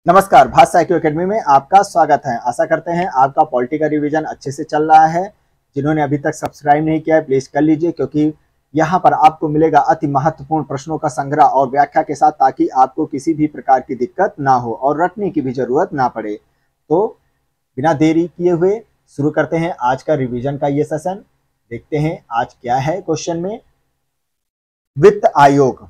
नमस्कार, भाषा IQ academy में आपका स्वागत है। आशा करते हैं आपका पॉलिटी का रिवीजन अच्छे से चल रहा है। जिन्होंने अभी तक सब्सक्राइब नहीं किया है प्लीज कर लीजिए, क्योंकि यहाँ पर आपको मिलेगा अति महत्वपूर्ण प्रश्नों का संग्रह और व्याख्या के साथ, ताकि आपको किसी भी प्रकार की दिक्कत ना हो और रटने की भी जरूरत ना पड़े। तो बिना देरी किए हुए शुरू करते हैं आज का रिविजन का ये सेशन। देखते हैं आज क्या है क्वेश्चन में। वित्त आयोग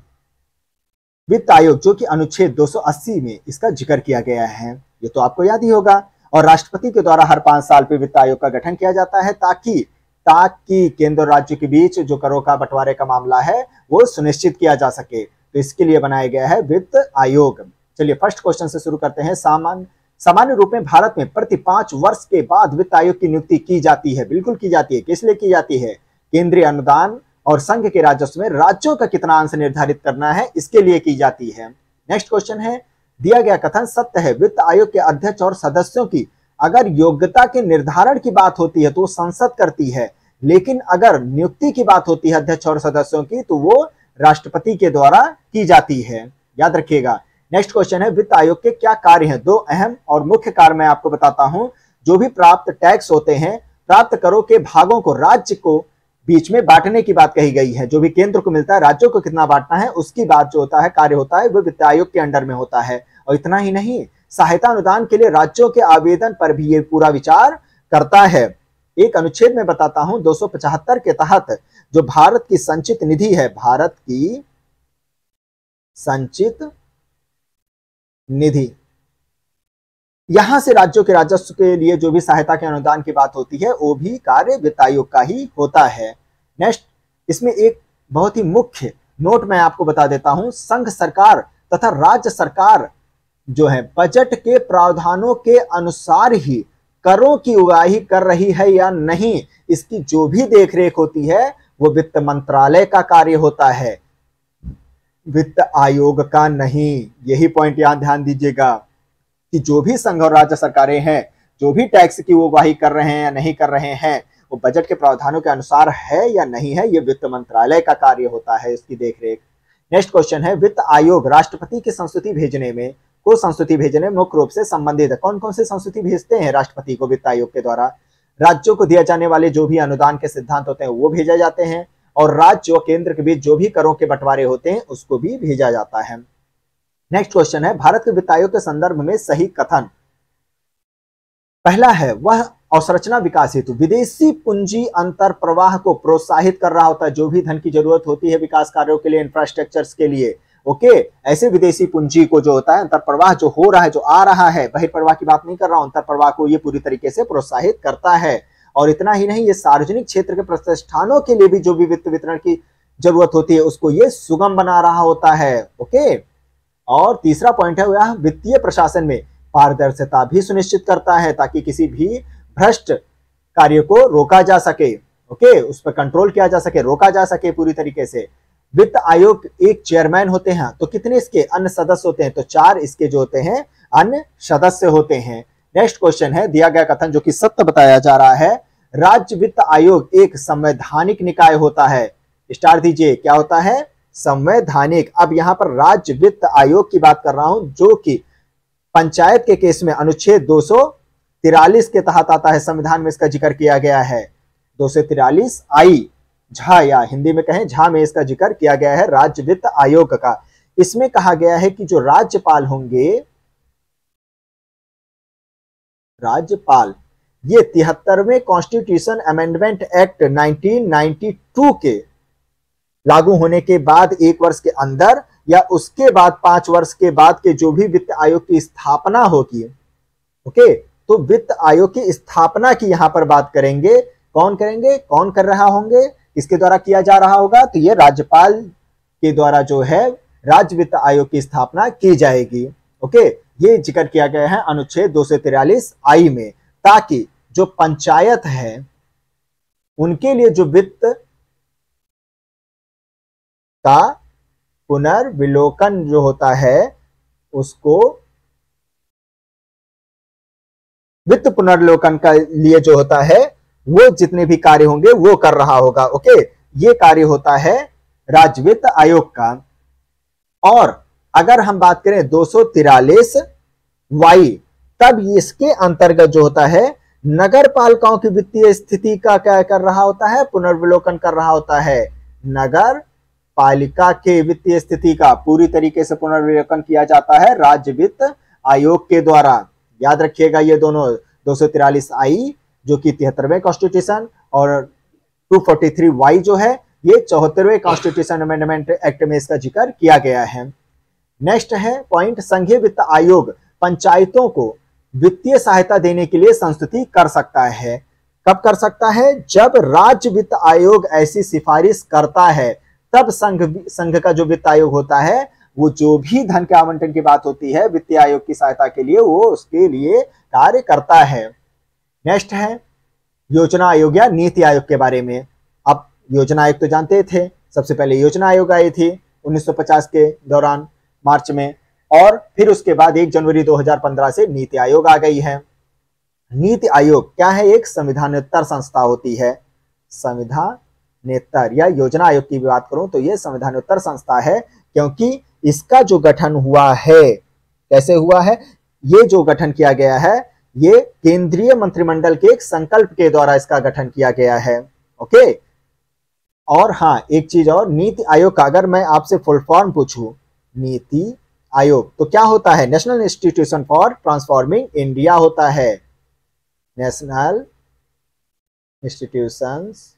जो कि अनुच्छेद 280 में इसका जिक्र किया गया है, ये तो आपको याद ही होगा। और राष्ट्रपति के द्वारा हर 5 साल पे वित्त आयोग का गठन किया जाता है, ताकि केंद्र और राज्य के बीच जो करों का बंटवारे का मामला है वो सुनिश्चित किया जा सके। तो इसके लिए बनाया गया है वित्त आयोग। चलिए फर्स्ट क्वेश्चन से शुरू करते हैं। सामान्य रूप में भारत में प्रति 5 वर्ष के बाद वित्त आयोग की नियुक्ति की जाती है। बिल्कुल की जाती है। किस लिए की जाती है? केंद्रीय अनुदान और संघ के राजस्व में राज्यों का कितना अंश निर्धारित करना है, इसके लिए की जाती है। नेक्स्ट क्वेश्चन है, दिया गया कथन सत्य है। वित्त आयोग के अध्यक्ष और सदस्यों की अगर योग्यता के निर्धारण की बात होती है तो वो संसद करती है, लेकिन अगर नियुक्ति की बात होती है अध्यक्ष और सदस्यों की तो वो राष्ट्रपति के द्वारा की जाती है। याद रखिएगा। नेक्स्ट क्वेश्चन है, वित्त आयोग के क्या कार्य हैं? 2 अहम और मुख्य कार्य मैं आपको बताता हूं। जो भी प्राप्त टैक्स होते हैं, प्राप्त करों के भागों को राज्य को बीच में बांटने की बात कही गई है। जो भी केंद्र को मिलता है, राज्यों को कितना बांटना है, उसकी बात जो होता है, कार्य होता है, वो वित्त आयोग के अंडर में होता है। और इतना ही नहीं, सहायता अनुदान के लिए राज्यों के आवेदन पर भी ये पूरा विचार करता है। एक अनुच्छेद में बताता हूं, 275 के तहत जो भारत की संचित निधि है, भारत की संचित निधि, यहां से राज्यों के राजस्व के लिए जो भी सहायता के अनुदान की बात होती है, वो भी कार्य वित्त आयोग का ही होता है। नेक्स्ट, इसमें एक बहुत ही मुख्य नोट मैं आपको बता देता हूं। संघ सरकार तथा राज्य सरकार जो है बजट के प्रावधानों के अनुसार ही करों की उगाही कर रही है या नहीं, इसकी जो भी देखरेख होती है वो वित्त मंत्रालय का कार्य होता है, वित्त आयोग का नहीं। यही पॉइंट यहां ध्यान दीजिएगा कि जो भी संघ और राज्य सरकारें हैं, जो भी टैक्स की वो उगाही कर रहे हैं या नहीं कर रहे हैं, वो बजट के प्रावधानों के अनुसार है या नहीं है, ये वित्त मंत्रालय का कार्य होता है, इसकी देखरेख। नेक्स्ट क्वेश्चन है, वित्त आयोग राष्ट्रपति की संस्तुति भेजने में मुख्य रूप से संबंधित है। कौन कौन से संस्तुति भेजते हैं राष्ट्रपति को वित्त आयोग के द्वारा? राज्यों को दिए जाने वाले जो भी अनुदान के सिद्धांत होते हैं वो भेजे जाते हैं, और राज्य और केंद्र के बीच जो भी करों के बंटवारे होते हैं उसको भी भेजा जाता है। नेक्स्ट क्वेश्चन है, भारत के वित्त आयोग के संदर्भ में सही कथन। पहला है, वह अवसंरचना विकास हेतु विदेशी पूंजी अंतर प्रवाह को प्रोत्साहित कर रहा होता है। जो भी धन की जरूरत होती है विकास कार्यों के लिए, इंफ्रास्ट्रक्चर्स के लिए, ओके, ऐसे विदेशी पूंजी को जो होता है, अंतर प्रवाह जो हो रहा है, जो आ रहा है, बहिर्प्रवाह की बात नहीं कर रहा हूं, अंतर प्रवाह को ये पूरी तरीके से प्रोत्साहित करता है। और इतना ही नहीं, ये सार्वजनिक क्षेत्र के प्रतिष्ठानों के लिए भी जो भी वित्त वितरण की जरूरत होती है उसको ये सुगम बना रहा होता है। ओके, और तीसरा पॉइंट है, वह वित्तीय प्रशासन में पारदर्शिता भी सुनिश्चित करता है, ताकि किसी भी भ्रष्ट कार्य को रोका जा सके, ओके, उस पर कंट्रोल किया जा सके, रोका जा सके पूरी तरीके से। वित्त आयोग एक चेयरमैन होते हैं, तो कितने इसके अन्य सदस्य होते हैं? तो 4 इसके जो होते हैं अन्य सदस्य होते हैं। नेक्स्ट क्वेश्चन है, दिया गया कथन जो कि सत्य बताया जा रहा है, राज्य वित्त आयोग एक संवैधानिक निकाय होता है। स्टार दीजिए, क्या होता है? संवैधानिक। अब यहां पर राज्य वित्त आयोग की बात कर रहा हूं, जो कि पंचायत के केस में अनुच्छेद 243 के तहत आता है। संविधान में इसका जिक्र किया गया है, 243 आई झा, या हिंदी में कहें झा में इसका जिक्र किया गया है राज्य वित्त आयोग का। इसमें कहा गया है कि जो राज्यपाल होंगे, राज्यपाल, ये 73वें कॉन्स्टिट्यूशन अमेंडमेंट एक्ट 1992 के लागू होने के बाद 1 वर्ष के अंदर या उसके बाद 5 वर्ष के बाद के जो भी वित्त आयोग की स्थापना होगी, ओके, तो वित्त आयोग की स्थापना की यहां पर बात करेंगे। कौन करेंगे, कौन कर रहा होंगे, किसके द्वारा किया जा रहा होगा? तो ये राज्यपाल के द्वारा जो है राज्य वित्त आयोग की स्थापना की जाएगी। ओके, ये जिक्र किया गया है अनुच्छेद 243 आई में, ताकि जो पंचायत है उनके लिए जो वित्त का पुनर्विलोकन जो होता है, उसको वित्त पुनर्विलोकन का लिए जो होता है, वो जितने भी कार्य होंगे वो कर रहा होगा। ओके, ये कार्य होता है राज्य वित्त आयोग का। और अगर हम बात करें 243 वाई, तब इसके अंतर्गत जो होता है नगर पालिकाओं की वित्तीय स्थिति का क्या कर रहा होता है, पुनर्विलोकन कर रहा होता है। नगर पालिका के वित्तीय स्थिति का पूरी तरीके से पुनर्विलोकन किया जाता है राज्य वित्त आयोग के द्वारा। याद रखिएगा ये दोनों, 243 आई जो कि 73वें कॉन्स्टिट्यूशन और 243 वाई जो है ये 74वें कॉन्स्टिट्यूशन अमेंडमेंट एक्ट में इसका जिक्र किया गया है। नेक्स्ट है पॉइंट, संघीय वित्त आयोग पंचायतों को वित्तीय सहायता देने के लिए संस्तुति कर सकता है। कब कर सकता है? जब राज्य वित्त आयोग ऐसी सिफारिश करता है, तब संघ का जो वित्त आयोग होता है वो जो भी धन के आवंटन की बात होती है वित्तीय आयोग की सहायता के लिए, वो उसके लिए कार्य करता है। नेक्स्ट है योजना आयोग या नीति आयोग के बारे में। अब योजना आयोग तो जानते थे, सबसे पहले योजना आयोग आई थी 1950 के दौरान मार्च में, और फिर उसके बाद 1 जनवरी 2015 से नीति आयोग आ गई है। नीति आयोग क्या है? एक संविधानोत्तर संस्था होती है। संविधानोत्तर या योजना आयोग की बात करूं तो यह संविधानोत्तर संस्था है, क्योंकि इसका जो गठन हुआ है, कैसे हुआ है? ये जो गठन किया गया है ये केंद्रीय मंत्रिमंडल के एक संकल्प के द्वारा इसका गठन किया गया है। ओके, और हाँ एक चीज और, नीति आयोग का अगर मैं आपसे फुल फॉर्म पूछूं, नीति आयोग तो क्या होता है? National institution for transforming India होता है। National institutions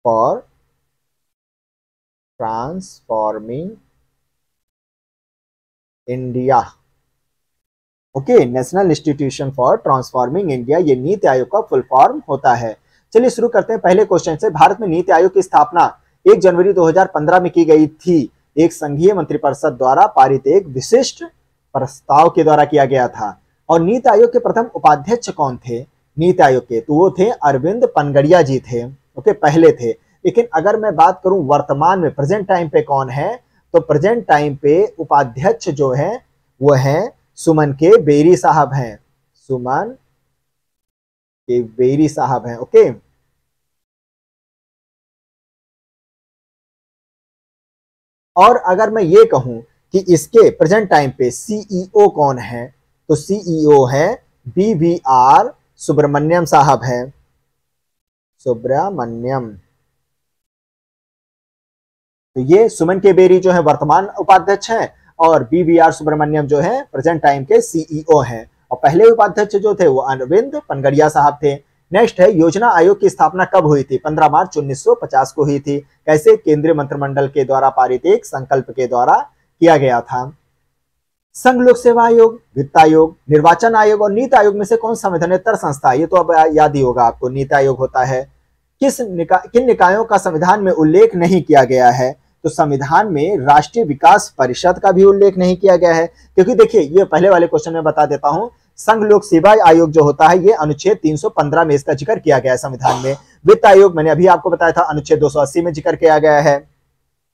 for transforming India. Okay, national institution for transforming India, ये नीति आयोग का फुल फॉर्म होता है। चलिए शुरू करते हैं पहले क्वेश्चन से। भारत में नीति आयोग की स्थापना 1 जनवरी 2015 में की गई थी। एक संघीय मंत्रिपरिषद द्वारा पारित एक विशिष्ट प्रस्ताव के द्वारा किया गया था। और नीति आयोग के प्रथम उपाध्यक्ष कौन थे नीति आयोग के? तो वो थे अरविंद पनगड़िया जी थे। ओके, पहले थे। लेकिन अगर मैं बात करूं वर्तमान में प्रेजेंट टाइम पे कौन है, तो प्रेजेंट टाइम पे उपाध्यक्ष जो है वो है सुमन के बेरी साहब हैं। सुमन के बेरी साहब हैं। ओके, और अगर मैं ये कहूं कि इसके प्रेजेंट टाइम पे सीईओ कौन है, तो सीईओ है BVR सुब्रमण्यम साहब हैं। सुब्रमण्यम, तो ये सुमन के बेरी जो है वर्तमान उपाध्यक्ष हैं और BVR सुब्रमण्यम जो है प्रेजेंट टाइम के सीईओ हैं। और पहले उपाध्यक्ष जो थे वो अरविंद पनगड़िया साहब थे। नेक्स्ट है योजना आयोग की स्थापना कब हुई थी? 15 मार्च 1950 को हुई थी। कैसे? केंद्रीय मंत्रिमंडल के द्वारा पारित एक संकल्प के द्वारा किया गया था। संघ लोक सेवा आयोग, वित्त आयोग, निर्वाचन आयोग और नीति आयोग में से कौन संविधानोत्तर संस्था? ये तो अब याद ही होगा आपको, नीति आयोग होता है। किन निकायों का संविधान में उल्लेख नहीं किया गया है? तो संविधान में राष्ट्रीय विकास परिषद का भी उल्लेख नहीं किया गया है, क्योंकि देखिए ये पहले वाले क्वेश्चन में बता देता हूं, संघ लोक सेवा आयोग जो होता है ये अनुच्छेद 315 में इसका जिक्र किया गया है संविधान में। वित्त आयोग मैंने अभी आपको बताया था अनुच्छेद 280 में जिक्र किया गया है।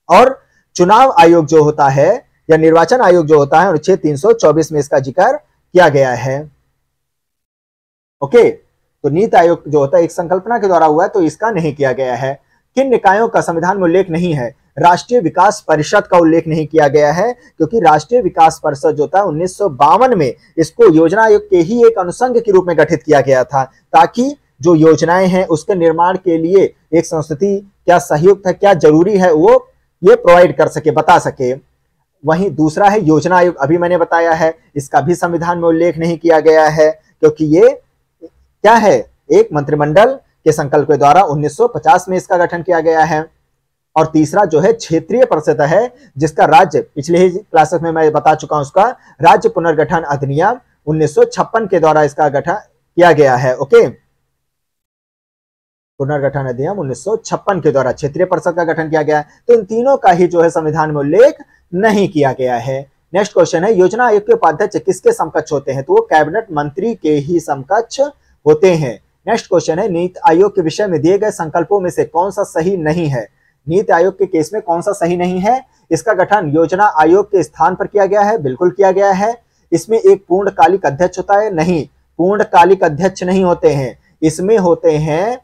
और चुनाव आयोग जो होता है या निर्वाचन आयोग जो होता है अनुच्छेद 324 में इसका जिक्र किया गया है। ओके, तो नीति आयोग जो होता है एक संकल्पना के द्वारा हुआ है, तो इसका नहीं किया गया है। किन निकायों का संविधान में उल्लेख नहीं है? राष्ट्रीय विकास परिषद का उल्लेख नहीं किया गया है, क्योंकि राष्ट्रीय विकास परिषद जो था 1952 में इसको योजना आयोग के ही एक अनुषंग के रूप में गठित किया गया था, ताकि जो योजनाएं हैं उसके निर्माण के लिए एक संस्कृति क्या सहयोग था, क्या जरूरी है, वो ये प्रोवाइड कर सके, बता सके। वहीं दूसरा है योजना आयोग, अभी मैंने बताया है, इसका भी संविधान में उल्लेख नहीं किया गया है, क्योंकि ये क्या है, एक मंत्रिमंडल के संकल्प के द्वारा 1950 में इसका गठन किया गया है। और तीसरा जो है क्षेत्रीय परिषद है, जिसका राज्य पिछले ही क्लासेस में मैं बता चुका हूं, उसका राज्य पुनर्गठन अधिनियम 1956 के द्वारा इसका गठन किया गया है। ओके, पुनर्गठन अधिनियम 1956 के द्वारा क्षेत्रीय परिषद का गठन किया गया है। तो इन तीनों का ही जो है संविधान में उल्लेख नहीं किया गया है। नेक्स्ट क्वेश्चन है योजना आयोग के उपाध्यक्ष किसके समकक्ष होते हैं? तो वो कैबिनेट मंत्री के ही समकक्ष होते हैं। नेक्स्ट क्वेश्चन है नीति आयोग के विषय में दिए गए संकल्पों में से कौन सा सही नहीं है? नीति आयोग के केस में कौन सा सही नहीं है? इसका गठन योजना आयोग के स्थान पर किया गया है, बिल्कुल किया गया है। इसमें एक पूर्णकालिक अध्यक्ष होता है? नहीं, पूर्णकालिक अध्यक्ष नहीं होते हैं। इसमें होते हैं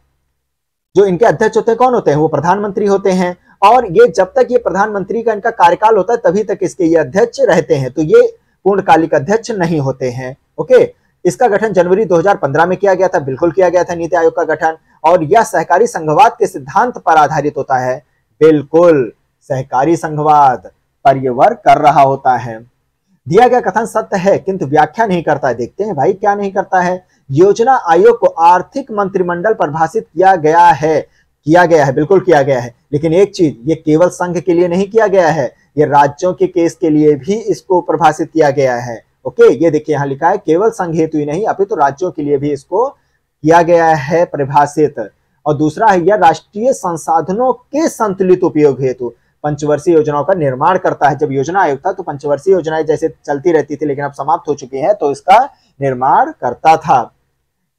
जो इनके अध्यक्ष होते हैं, कौन होते हैं? वो प्रधानमंत्री होते हैं। और ये जब तक ये प्रधानमंत्री का इनका कार्यकाल होता है तभी तक इसके ये अध्यक्ष रहते हैं, तो ये पूर्णकालिक अध्यक्ष नहीं होते हैं। ओके, इसका गठन जनवरी 2015 में किया गया था, बिल्कुल किया गया था नीति आयोग का गठन, और यह सहकारी संघवाद के सिद्धांत पर आधारित होता है, बिल्कुल सहकारी संघवाद पर यह वर्क कर रहा होता है। दिया गया कथन सत्य है किंतु व्याख्या नहीं करता है। देखते हैं भाई क्या नहीं करता है। योजना आयोग को आर्थिक मंत्रिमंडल परिभाषित किया गया है, बिल्कुल किया गया है, लेकिन एक चीज, ये केवल संघ के लिए नहीं किया गया है, ये राज्यों के केस के लिए भी इसको परिभाषित किया गया है। ओके, ये देखिए यहां लिखा है केवल संघ हेतु ही नहीं अपितु तो राज्यों के लिए भी इसको किया गया है परिभाषित। और दूसरा है, यह राष्ट्रीय संसाधनों के संतुलित उपयोग हेतु पंचवर्षीय योजनाओं का निर्माण करता है। जब योजना आयोग था तो पंचवर्षीय योजनाएं जैसे चलती रहती थी लेकिन अब समाप्त हो चुकी हैं, तो इसका निर्माण करता था।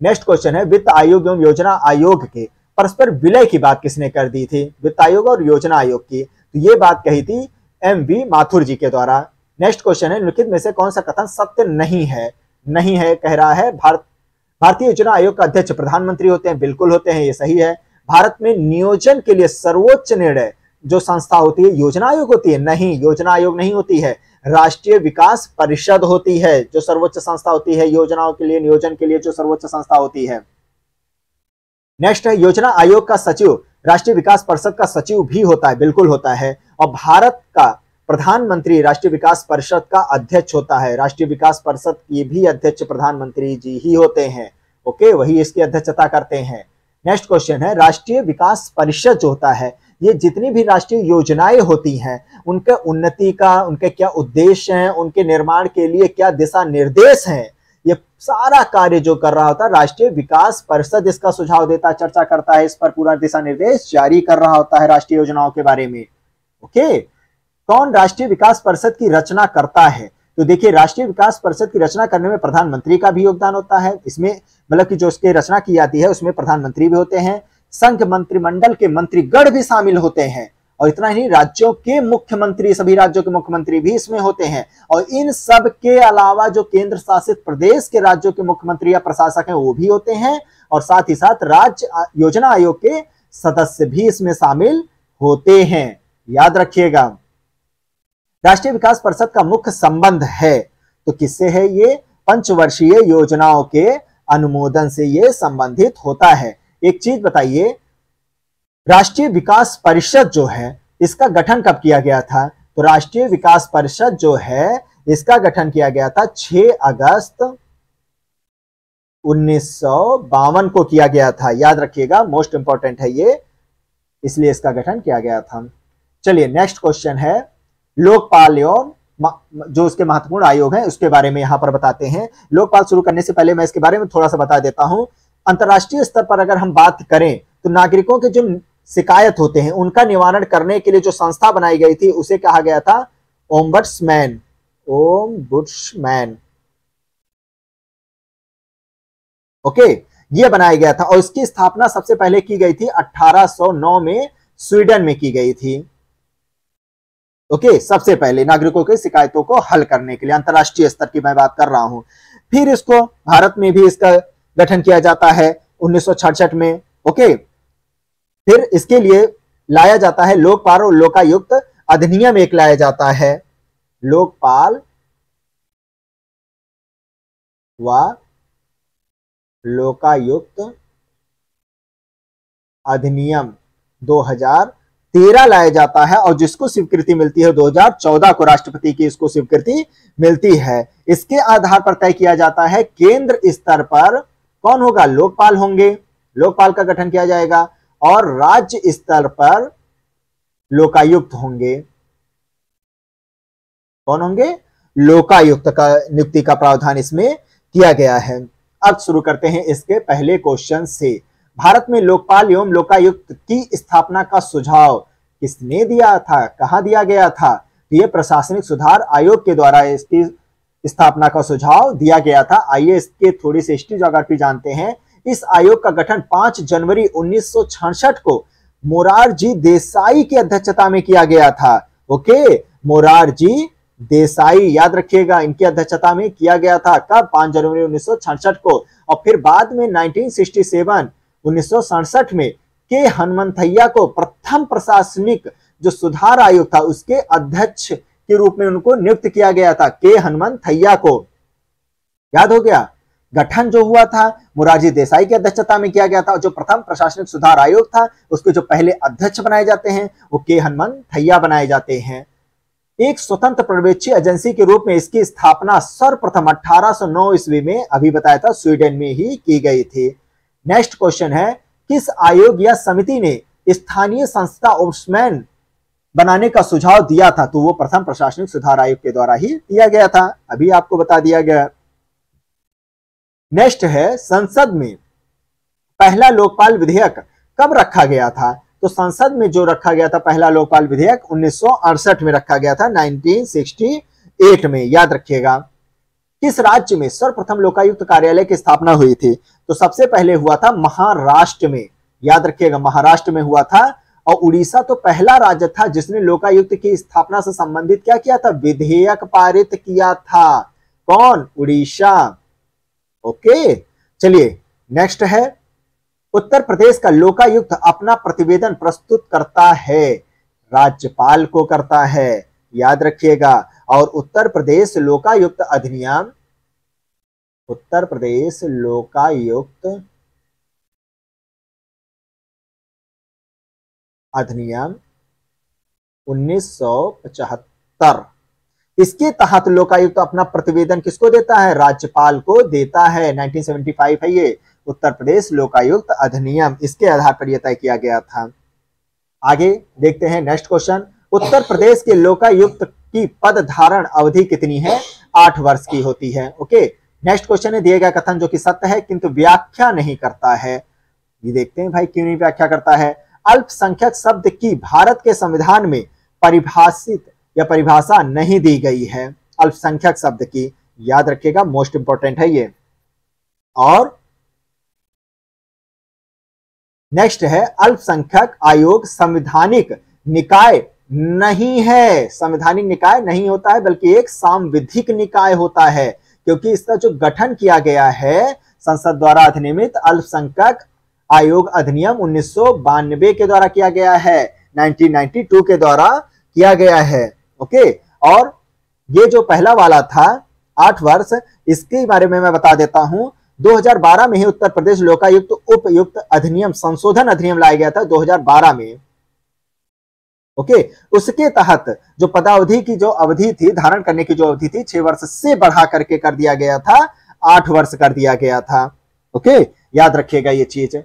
नेक्स्ट क्वेश्चन है, वित्त आयोग एवं योजना आयोग के परस्पर विलय की बात किसने कर दी थी? वित्त आयोग और योजना आयोग की, तो ये बात कही थी एम.वी. माथुर जी के द्वारा। नेक्स्ट क्वेश्चन है, निम्नलिखित में से कौन सा कथन सत्य नहीं है? नहीं है कह रहा है, भारतीय योजना आयोग का अध्यक्ष प्रधानमंत्री होते हैं, बिल्कुल होते हैं, ये सही है। भारत में नियोजन के लिए सर्वोच्च निर्णय जो संस्था होती है योजना आयोग होती है? नहीं, योजना आयोग नहीं होती है, राष्ट्रीय विकास परिषद होती है जो सर्वोच्च संस्था होती है योजनाओं के लिए, नियोजन के लिए जो सर्वोच्च संस्था होती है। नेक्स्ट है, योजना आयोग का सचिव राष्ट्रीय विकास परिषद का सचिव भी होता है, बिल्कुल होता है। और भारत का प्रधानमंत्री राष्ट्रीय विकास परिषद का अध्यक्ष होता है, राष्ट्रीय विकास परिषद के भी अध्यक्ष प्रधानमंत्री जी ही होते हैं। ओके, वही इसकी अध्यक्षता करते हैं। नेक्स्ट क्वेश्चन है, राष्ट्रीय विकास परिषद जो होता है ये जितनी भी राष्ट्रीय योजनाएं होती हैं उनके उन्नति का, उनके क्या उद्देश्य हैं, उनके निर्माण के लिए क्या दिशा निर्देश हैं, ये सारा कार्य जो कर रहा होता है राष्ट्रीय विकास परिषद इसका सुझाव देता, चर्चा करता है, इस पर पूरा दिशा निर्देश जारी कर रहा होता है राष्ट्रीय योजनाओं के बारे में। ओके, कौन राष्ट्रीय विकास परिषद की रचना करता है? तो देखिए, राष्ट्रीय विकास परिषद की रचना करने में प्रधानमंत्री का भी योगदान होता है, इसमें मतलब कि जो उसकी रचना की जाती है उसमें प्रधानमंत्री भी होते हैं, संघ मंत्रिमंडल के मंत्रीगण भी शामिल होते हैं, और इतना ही राज्यों के मुख्यमंत्री, सभी राज्यों के मुख्यमंत्री भी इसमें होते हैं, और इन सब के अलावा जो केंद्र शासित प्रदेश के राज्यों के मुख्यमंत्री या प्रशासक हैं वो भी होते हैं, और साथ ही साथ राज्य योजना आयोग के सदस्य भी इसमें शामिल होते हैं। याद रखिएगा, राष्ट्रीय विकास परिषद का मुख्य संबंध है तो किससे है? ये पंचवर्षीय योजनाओं के अनुमोदन से ये संबंधित होता है। एक चीज बताइए, राष्ट्रीय विकास परिषद जो है इसका गठन कब किया गया था? तो राष्ट्रीय विकास परिषद जो है इसका गठन किया गया था 6 अगस्त 1952 को किया गया था। याद रखिएगा, मोस्ट इंपॉर्टेंट है ये, इसलिए इसका गठन किया गया था। चलिए नेक्स्ट क्वेश्चन है, लोकपाल एवं जो उसके महत्वपूर्ण आयोग हैं उसके बारे में यहां पर बताते हैं। लोकपाल शुरू करने से पहले मैं इसके बारे में थोड़ा सा बता देता हूं। अंतरराष्ट्रीय स्तर पर अगर हम बात करें तो नागरिकों के जो शिकायत होते हैं उनका निवारण करने के लिए जो संस्था बनाई गई थी उसे कहा गया था ओम्बड्समैन। ओके, ये बनाया गया था और इसकी स्थापना सबसे पहले की गई थी 1809 में स्वीडन में की गई थी। ओके, सबसे पहले नागरिकों की शिकायतों को हल करने के लिए अंतरराष्ट्रीय स्तर की मैं बात कर रहा हूं। फिर इसको भारत में भी इसका गठन किया जाता है 1966 में। ओके, फिर इसके लिए लाया जाता है लोकपाल और लोकायुक्त अधिनियम एक लाया जाता है, लोकपाल व लोकायुक्त अधिनियम 2013 लाया जाता है और जिसको स्वीकृति मिलती है 2014 को राष्ट्रपति की इसको स्वीकृति मिलती है। इसके आधार पर तय किया जाता है केंद्र स्तर पर कौन होगा? लोकपाल होंगे, लोकपाल का गठन किया जाएगा, और राज्य स्तर पर लोकायुक्त होंगे। कौन होंगे? लोकायुक्त का नियुक्ति का प्रावधान इसमें किया गया है। अब शुरू करते हैं इसके पहले क्वेश्चन से। भारत में लोकपाल एवं लोकायुक्त की स्थापना का सुझाव किसने दिया था? कहां दिया गया था? यह प्रशासनिक सुधार आयोग के द्वारा इसकी स्थापना का सुझाव दिया गया था। आइए इसके थोड़ी सी हिस्ट्री ज्योग्राफी जानते हैं। इस आयोग का गठन 5 जनवरी 1966 को मोरारजी देसाई की अध्यक्षता में किया गया था। ओके, मोरारजी देसाई, याद रखिएगा, इनकी अध्यक्षता में किया गया था। कब? 5 जनवरी 1966 को। और फिर बाद में 1967 में के हनुमंथैया को प्रथम प्रशासनिक जो सुधार आयोग था उसके अध्यक्ष के रूप में उनको नियुक्त किया गया था, के हनुमंथैया को। याद हो गया। गठन जो हुआ था मोरारजी देसाई की अध्यक्षता में किया गया था। जो प्रथम प्रशासनिक सुधार आयोग था उसके जो पहले अध्यक्ष बनाए जाते हैं वो के हनुमंथैया बनाए जाते हैं। एक स्वतंत्र पर्यवेक्षी एजेंसी के रूप में इसकी स्थापना सर्वप्रथम 1809 ईस्वी में, अभी बताया था, स्वीडन में ही की गई थी। नेक्स्ट क्वेश्चन है, किस आयोग या समिति ने स्थानीय संस्था ओम्बुड्समैन बनाने का सुझाव दिया था? तो वो प्रथम प्रशासनिक सुधार आयोग के द्वारा ही दिया गया था, अभी आपको बता दिया गया। नेक्स्ट है, संसद में पहला लोकपाल विधेयक कब रखा गया था? तो संसद में जो रखा गया था पहला लोकपाल विधेयक 1968 में रखा गया था, 1968 में, याद रखिएगा। किस राज्य में सर्वप्रथम लोकायुक्त कार्यालय की स्थापना हुई थी? तो सबसे पहले हुआ था महाराष्ट्र में, याद रखिएगा, महाराष्ट्र में हुआ था। और उड़ीसा तो पहला राज्य था जिसने लोकायुक्त की स्थापना से संबंधित क्या किया था? विधेयक पारित किया था। कौन? उड़ीसा। ओके, चलिए नेक्स्ट है, उत्तर प्रदेश का लोकायुक्त अपना प्रतिवेदन प्रस्तुत करता है, राज्यपाल को करता है, याद रखिएगा। और उत्तर प्रदेश लोकायुक्त अधिनियम, उत्तर प्रदेश लोकायुक्त अधिनियम 1975, इसके तहत लोकायुक्त अपना प्रतिवेदन किसको देता है? राज्यपाल को देता है। 1975 है ये उत्तर प्रदेश लोकायुक्त अधिनियम, इसके आधार पर यह तय किया गया था। आगे देखते हैं नेक्स्ट क्वेश्चन, उत्तर प्रदेश के लोकायुक्त की पद धारण अवधि कितनी है? 8 वर्ष की होती है। ओके, नेक्स्ट क्वेश्चन है, दिए गया कथन जो कि सत्य है किंतु व्याख्या नहीं करता है। ये देखते हैं भाई क्यों नहीं व्याख्या करता है। अल्पसंख्यक शब्द की भारत के संविधान में परिभाषित या परिभाषा नहीं दी गई है, अल्पसंख्यक शब्द की, याद रखिएगा, मोस्ट इंपॉर्टेंट है ये। और नेक्स्ट है, अल्पसंख्यक आयोग संवैधानिक निकाय नहीं है, संवैधानिक निकाय नहीं होता है बल्कि एक सांविधिक निकाय होता है, क्योंकि इसका जो गठन किया गया है संसद द्वारा अधिनियमित अल्पसंख्यक आयोग अधिनियम 1992 के द्वारा किया गया है, 1992 के द्वारा किया गया है। ओके, और ये जो पहला वाला था 8 वर्ष, इसके बारे में मैं बता देता हूं। 2012 में ही उत्तर प्रदेश लोकायुक्त उपयुक्त अधिनियम संशोधन अधिनियम लाया गया था 2012 में। ओके, उसके तहत जो पदावधि की जो अवधि थी, धारण करने की जो अवधि थी, 6 वर्ष से बढ़ा करके कर दिया गया था, 8 वर्ष कर दिया गया था। ओके, याद रखिएगा ये चीज।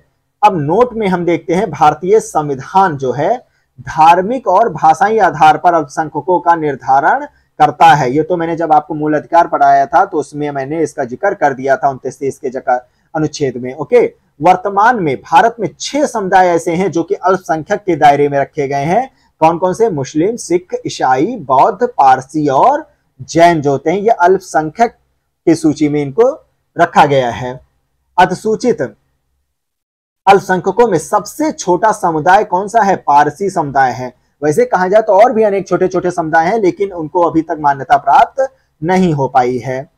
अब नोट में हम देखते हैं, भारतीय संविधान जो है धार्मिक और भाषाई आधार पर अल्पसंख्यकों का निर्धारण करता है। ये तो मैंने जब आपको मूल अधिकार पढ़ाया था तो उसमें मैंने इसका जिक्र कर दिया था 29 के अनुच्छेद में। ओके, वर्तमान में भारत में 6 समुदाय ऐसे हैं जो कि अल्पसंख्यक के दायरे में रखे गए हैं। कौन कौन से? मुस्लिम, सिख, ईसाई, बौद्ध, पारसी और जैन जो होते हैं, ये अल्पसंख्यक की सूची में इनको रखा गया है। अधिसूचित अल्पसंख्यकों में सबसे छोटा समुदाय कौन सा है? पारसी समुदाय है। वैसे कहा जाए तो और भी अनेक छोटे छोटे समुदाय हैं, लेकिन उनको अभी तक मान्यता प्राप्त नहीं हो पाई है।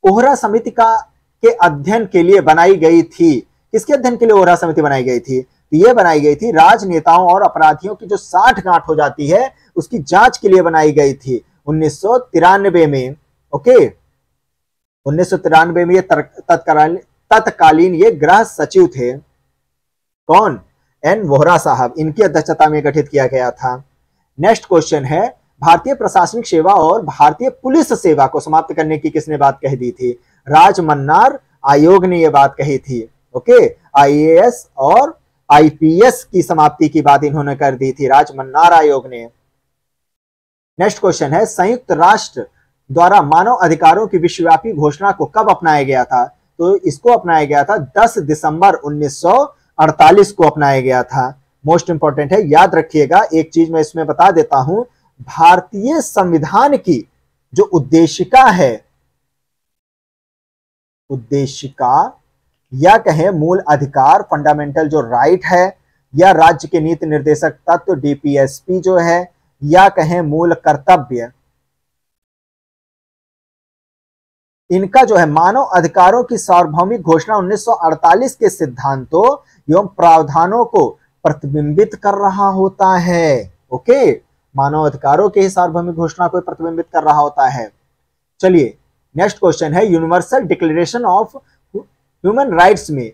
ओहरा समिति के अध्ययन के लिए बनाई गई थी। किसके अध्ययन के लिए ओहरा समिति बनाई गई थी? तो ये बनाई गई थी राजनेताओं और अपराधियों की जो साठगांठ हो जाती है उसकी जांच के लिए बनाई गई थी 1993 में। ओके, 1993 में ये तत्कालीन ये गृह सचिव थे। कौन? एन वोहरा साहब, इनकी अध्यक्षता में गठित किया गया था। नेक्स्ट क्वेश्चन है, भारतीय प्रशासनिक सेवा और भारतीय पुलिस सेवा को समाप्त करने की किसने बात कह दी थी? राजमन्नार आयोग ने यह बात कही थी। ओके, आईएएस और आईपीएस की समाप्ति की बात इन्होंने कर दी थी, राजमन्नार आयोग ने। नेक्स्ट क्वेश्चन है, संयुक्त राष्ट्र द्वारा मानव अधिकारों की विश्वव्यापी घोषणा को कब अपनाया गया था? तो इसको अपनाया गया था 10 दिसंबर 1948 को अपनाया गया था। मोस्ट इंपॉर्टेंट है, याद रखिएगा। एक चीज मैं इसमें बता देता हूं, भारतीय संविधान की जो उद्देशिका है, उद्देशिका या कहें मूल अधिकार, फंडामेंटल जो राइट है, या राज्य के नीति निर्देशक तत्व डीपीएसपी जो है, या कहें मूल कर्तव्य, इनका जो है मानव अधिकारों की सार्वभौमिक घोषणा 1948 के सिद्धांतों एवं प्रावधानों को प्रतिबिंबित कर रहा होता है। ओके, मानव अधिकारों के सार्वभौमिक घोषणा को प्रतिबिंबित कर रहा होता है। चलिए नेक्स्ट क्वेश्चन है, universal declaration of human rights में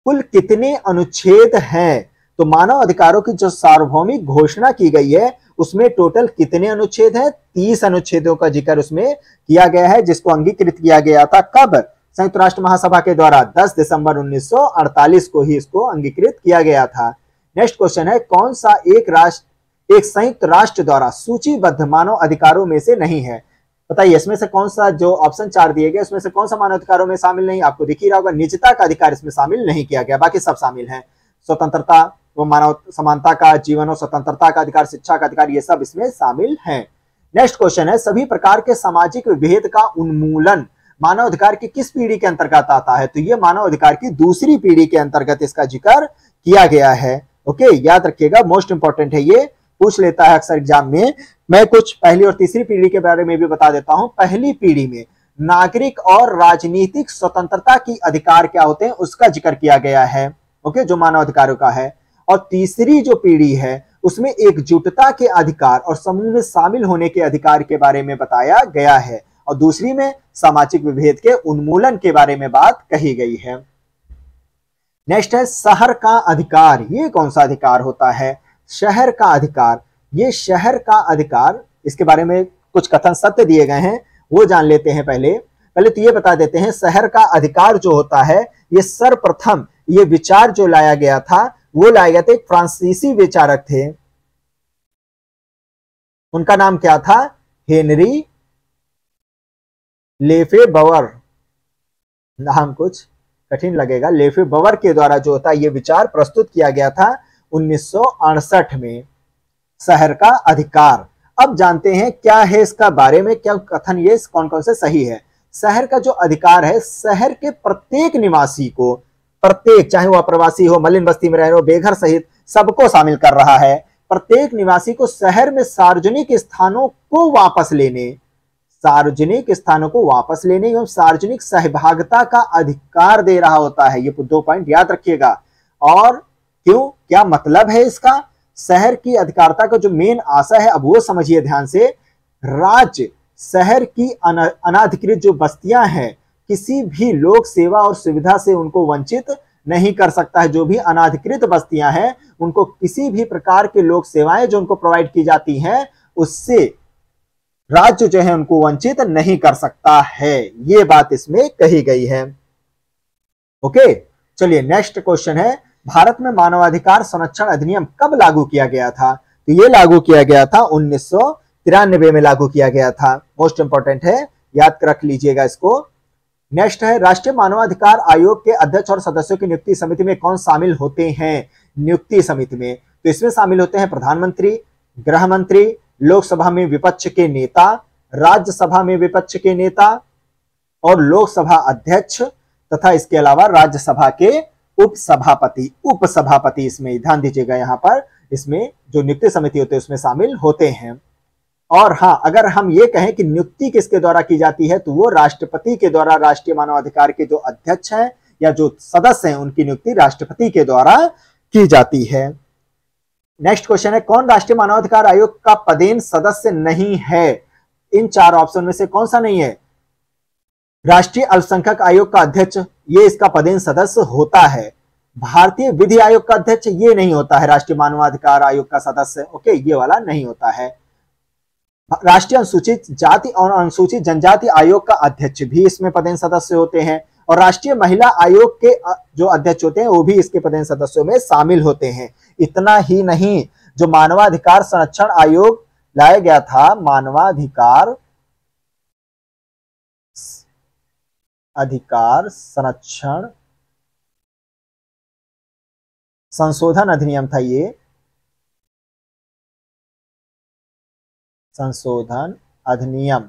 कुल कितने अनुच्छेद हैं? तो मानव अधिकारों की जो सार्वभौमिक घोषणा की गई है उसमें टोटल कितने अनुच्छेद हैं? 30 अनुच्छेदों का जिक्र उसमें किया गया है, जिसको अंगीकृत किया गया था कब? संयुक्त राष्ट्र महासभा के द्वारा 10 दिसंबर 1948 को ही इसको अंगीकृत किया गया था। नेक्स्ट क्वेश्चन है, कौन सा एक संयुक्त राष्ट्र द्वारा सूचीबद्ध मानव अधिकारों में से नहीं है? बताइए इसमें से कौन सा, जो ऑप्शन 4 दिए गए उसमें से कौन सा मानव अधिकारों में शामिल नहीं? आपको दिख ही रहा होगा, निजता का अधिकार इसमें शामिल नहीं किया गया, बाकी सब शामिल है। स्वतंत्रता, वो मानव समानता का, जीवन और स्वतंत्रता का अधिकार, शिक्षा का अधिकार, ये सब इसमें शामिल हैं। नेक्स्ट क्वेश्चन है, सभी प्रकार के सामाजिक विभेद का उन्मूलन मानव अधिकार की किस पीढ़ी के अंतर्गत आता है? तो ये मानव अधिकार की दूसरी पीढ़ी के अंतर्गत इसका जिक्र किया गया है। ओके, याद रखिएगा, मोस्ट इंपॉर्टेंट है, ये पूछ लेता है अक्सर एग्जाम में। मैं कुछ पहली और तीसरी पीढ़ी के बारे में भी बता देता हूं। पहली पीढ़ी में नागरिक और राजनीतिक स्वतंत्रता की अधिकार क्या होते हैं उसका जिक्र किया गया है, ओके, जो मानव अधिकारों का है। और तीसरी जो पीढ़ी है उसमें एकजुटता के अधिकार और समूह में शामिल होने के अधिकार के बारे में बताया गया है, और दूसरी में सामाजिक विभेद के उन्मूलन के बारे में बात कही गई है। नेक्स्ट है शहर का अधिकार। ये कौन सा अधिकार होता है? शहर का अधिकार। ये शहर का अधिकार, इसके बारे में कुछ कथन सत्य दिए गए हैं, वो जान लेते हैं। पहले तो ये बता देते हैं, शहर का अधिकार जो होता है, ये सर्वप्रथम ये विचार जो लाया गया था, वो लाया गया था, एक फ्रांसीसी विचारक थे, उनका नाम क्या था? हेनरी लेफेबवर। नाम कुछ कठिन लगेगा। लेफेबवर के द्वारा जो होता है ये विचार प्रस्तुत किया गया था 1968 में, शहर का अधिकार। अब जानते हैं क्या है इसका बारे में, क्या कथन ये कौन कौन से सही है। शहर का जो अधिकार है, शहर के प्रत्येक निवासी को, प्रत्येक, चाहे वो अप्रवासी हो, मलिन बस्ती में रह रहे हो, बेघर सहित सबको शामिल कर रहा है। प्रत्येक निवासी को शहर में सार्वजनिक स्थानों को वापस लेने, सार्वजनिक स्थानों को वापस लेने एवं सार्वजनिक सहभागिता का अधिकार दे रहा होता है। ये 2 पॉइंट याद रखिएगा। और क्यों, क्या मतलब है इसका? शहर की अधिकारिता का जो मेन आशय है, अब वो समझिए ध्यान से। राज्य शहर की अनाधिकृत जो बस्तियां हैं, किसी भी लोक सेवा और सुविधा से उनको वंचित नहीं कर सकता है। जो भी अनाधिकृत बस्तियां हैं उनको किसी भी प्रकार के लोक सेवाएं जो उनको प्रोवाइड की जाती हैं उससे राज्य जो है उनको वंचित नहीं कर सकता है। ये बात इसमें कही गई है। ओके, चलिए नेक्स्ट क्वेश्चन है, भारत में मानवाधिकार संरक्षण अधिनियम कब लागू किया गया था? तो ये लागू किया गया था 1993 में लागू किया गया था। मोस्ट इंपॉर्टेंट है, याद रख लीजिएगा इसको। नेक्स्ट है, राष्ट्रीय मानवाधिकार आयोग के अध्यक्ष और सदस्यों की नियुक्ति समिति में कौन शामिल होते हैं? नियुक्ति समिति में तो इसमें शामिल होते हैं प्रधानमंत्री, गृह मंत्री, लोकसभा में विपक्ष के नेता, राज्यसभा में विपक्ष के नेता और लोकसभा अध्यक्ष, तथा इसके अलावा राज्यसभा के उपसभापति इसमें ध्यान दीजिएगा, यहां पर इसमें जो नियुक्ति समिति होते हैं उसमें शामिल होते हैं। और हाँ, अगर हम ये कहें कि नियुक्ति किसके द्वारा की जाती है तो वो राष्ट्रपति के द्वारा, राष्ट्रीय मानवाधिकार के जो अध्यक्ष हैं या जो सदस्य हैं उनकी नियुक्ति राष्ट्रपति के द्वारा की जाती है। नेक्स्ट क्वेश्चन है, कौन राष्ट्रीय मानवाधिकार आयोग का पदेन सदस्य नहीं है? इन 4 ऑप्शन में से कौन सा नहीं है? राष्ट्रीय अल्पसंख्यक आयोग का अध्यक्ष, ये इसका पदेन सदस्य होता है। भारतीय विधि आयोग का अध्यक्ष ये नहीं होता है राष्ट्रीय मानवाधिकार आयोग का सदस्य, ओके, ये वाला नहीं होता है। राष्ट्रीय अनुसूचित जाति और अनुसूचित जनजाति आयोग का अध्यक्ष भी इसमें पदेन सदस्य होते हैं, और राष्ट्रीय महिला आयोग के जो अध्यक्ष होते हैं वो भी इसके पदेन सदस्यों में शामिल होते हैं। इतना ही नहीं, जो मानवाधिकार संरक्षण आयोग लाया गया था, मानवाधिकार संरक्षण संशोधन अधिनियम था, ये संशोधन अधिनियम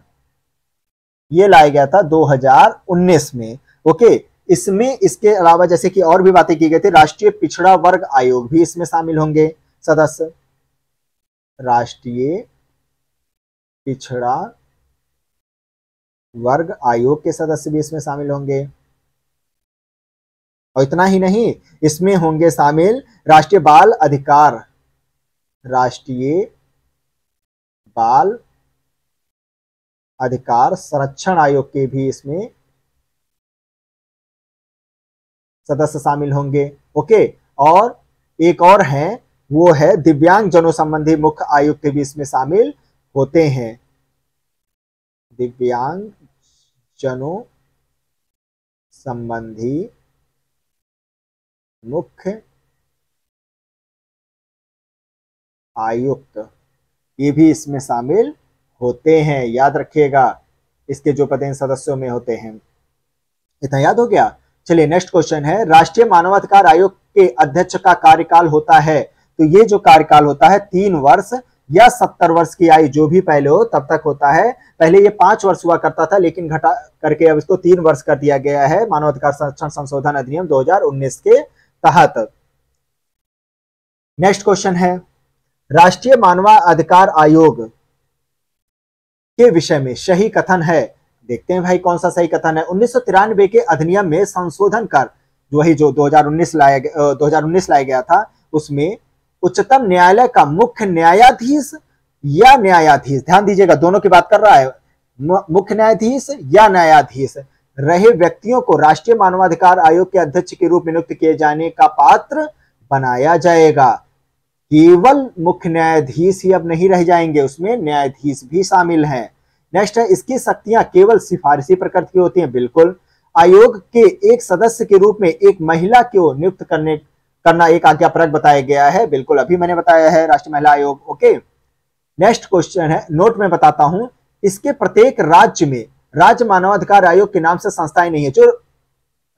ये लाया गया था 2019 में। ओके, इसमें इसके अलावा जैसे कि और भी बातें की गई थी, राष्ट्रीय पिछड़ा वर्ग आयोग भी इसमें शामिल होंगे सदस्य, राष्ट्रीय पिछड़ा वर्ग आयोग के सदस्य भी इसमें शामिल होंगे। और इतना ही नहीं, इसमें होंगे शामिल राष्ट्रीय बाल अधिकार राष्ट्रीय बाल अधिकार संरक्षण आयोग के भी इसमें सदस्य शामिल होंगे। ओके, और एक और है, वो है दिव्यांग जनों संबंधी मुख्य आयुक्त भी इसमें शामिल होते हैं। दिव्यांग जनों संबंधी मुख्य आयुक्त ये भी इसमें शामिल होते हैं, याद रखिएगा, इसके जो पद इन सदस्यों में होते हैं। इतना याद हो गया। चलिए नेक्स्ट क्वेश्चन है, राष्ट्रीय मानवाधिकार आयोग के अध्यक्ष का कार्यकाल होता है, तो ये जो कार्यकाल होता है 3 वर्ष या 70 वर्ष की आयु जो भी पहले हो तब तक होता है। पहले ये 5 वर्ष हुआ करता था, लेकिन घटा करके अब इसको 3 वर्ष कर दिया गया है मानवाधिकार संरक्षण संशोधन अधिनियम 2019 के तहत। नेक्स्ट क्वेश्चन है, राष्ट्रीय मानवाधिकार आयोग के विषय में सही कथन है। देखते हैं भाई कौन सा सही कथन है। 1993 के अधिनियम में संशोधन कर जो 2019 लाया गया था, उसमें उच्चतम न्यायालय का मुख्य न्यायाधीश या न्यायाधीश, ध्यान दीजिएगा दोनों की बात कर रहा है, मुख्य न्यायाधीश या न्यायाधीश रहे व्यक्तियों को राष्ट्रीय मानवाधिकार आयोग के अध्यक्ष के रूप में नियुक्त किए जाने का पात्र बनाया जाएगा। केवल मुख्य न्यायाधीश ही अब नहीं रह जाएंगे, उसमें न्यायाधीश भी शामिल हैं। नेक्स्ट है, इसकी शक्तियां केवल सिफारिशी प्रकृति की होती हैं। बिल्कुल, आयोग के एक सदस्य के रूप में एक महिला को नियुक्त करना एक आज्ञापरक बताया गया है। बिल्कुल, अभी मैंने बताया है राष्ट्रीय महिला आयोग। ओके, नेक्स्ट क्वेश्चन है, नोट में बताता हूं, इसके प्रत्येक राज्य में राज्य मानवाधिकार आयोग के नाम से संस्थाएं नहीं है। जो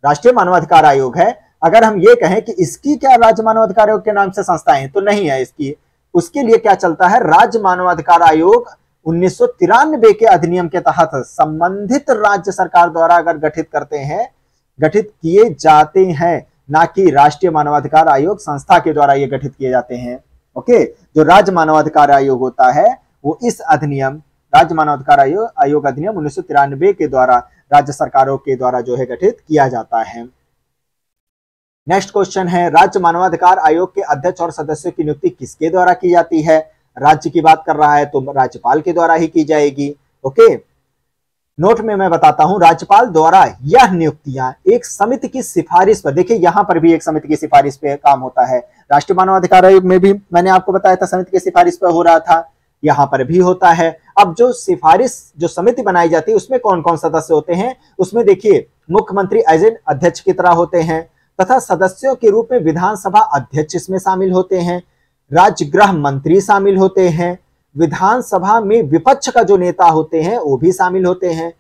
राष्ट्रीय मानवाधिकार आयोग है, अगर हम ये कहें कि इसकी क्या राज्य मानवाधिकार आयोग के नाम से संस्थाएं, तो नहीं है इसकी। उसके लिए क्या चलता है, राज्य मानवाधिकार आयोग 1993 के अधिनियम के तहत संबंधित राज्य सरकार द्वारा अगर गठित किए जाते हैं, ना कि राष्ट्रीय मानवाधिकार आयोग संस्था के द्वारा ये गठित किए जाते हैं। ओके, जो राज्य मानवाधिकार आयोग होता है वो इस अधिनियम राज्य मानवाधिकार आयोग अधिनियम 1993 के द्वारा राज्य सरकारों के द्वारा जो है गठित किया जाता है। नेक्स्ट क्वेश्चन है, राज्य मानवाधिकार आयोग के अध्यक्ष और सदस्यों की नियुक्ति किसके द्वारा की जाती है। राज्य की बात कर रहा है तो राज्यपाल के द्वारा ही की जाएगी। ओके, नोट में मैं बताता हूं, राज्यपाल द्वारा यह नियुक्तियां एक समिति की सिफारिश पर, देखिए यहां पर भी एक समिति की सिफारिश पे काम होता है। राष्ट्रीय मानवाधिकार आयोग में भी मैंने आपको बताया था समिति की सिफारिश पर हो रहा था, यहां पर भी होता है। अब जो समिति बनाई जाती है उसमें कौन कौन सदस्य होते हैं, उसमें देखिए मुख्यमंत्री एज एन अध्यक्ष की तरह होते हैं, तथा सदस्यों के रूप में विधानसभा अध्यक्ष इसमें शामिल होते हैं, राज्य गृह मंत्री शामिल होते हैं, विधानसभा में विपक्ष का जो नेता होते हैं वो भी शामिल होते हैं।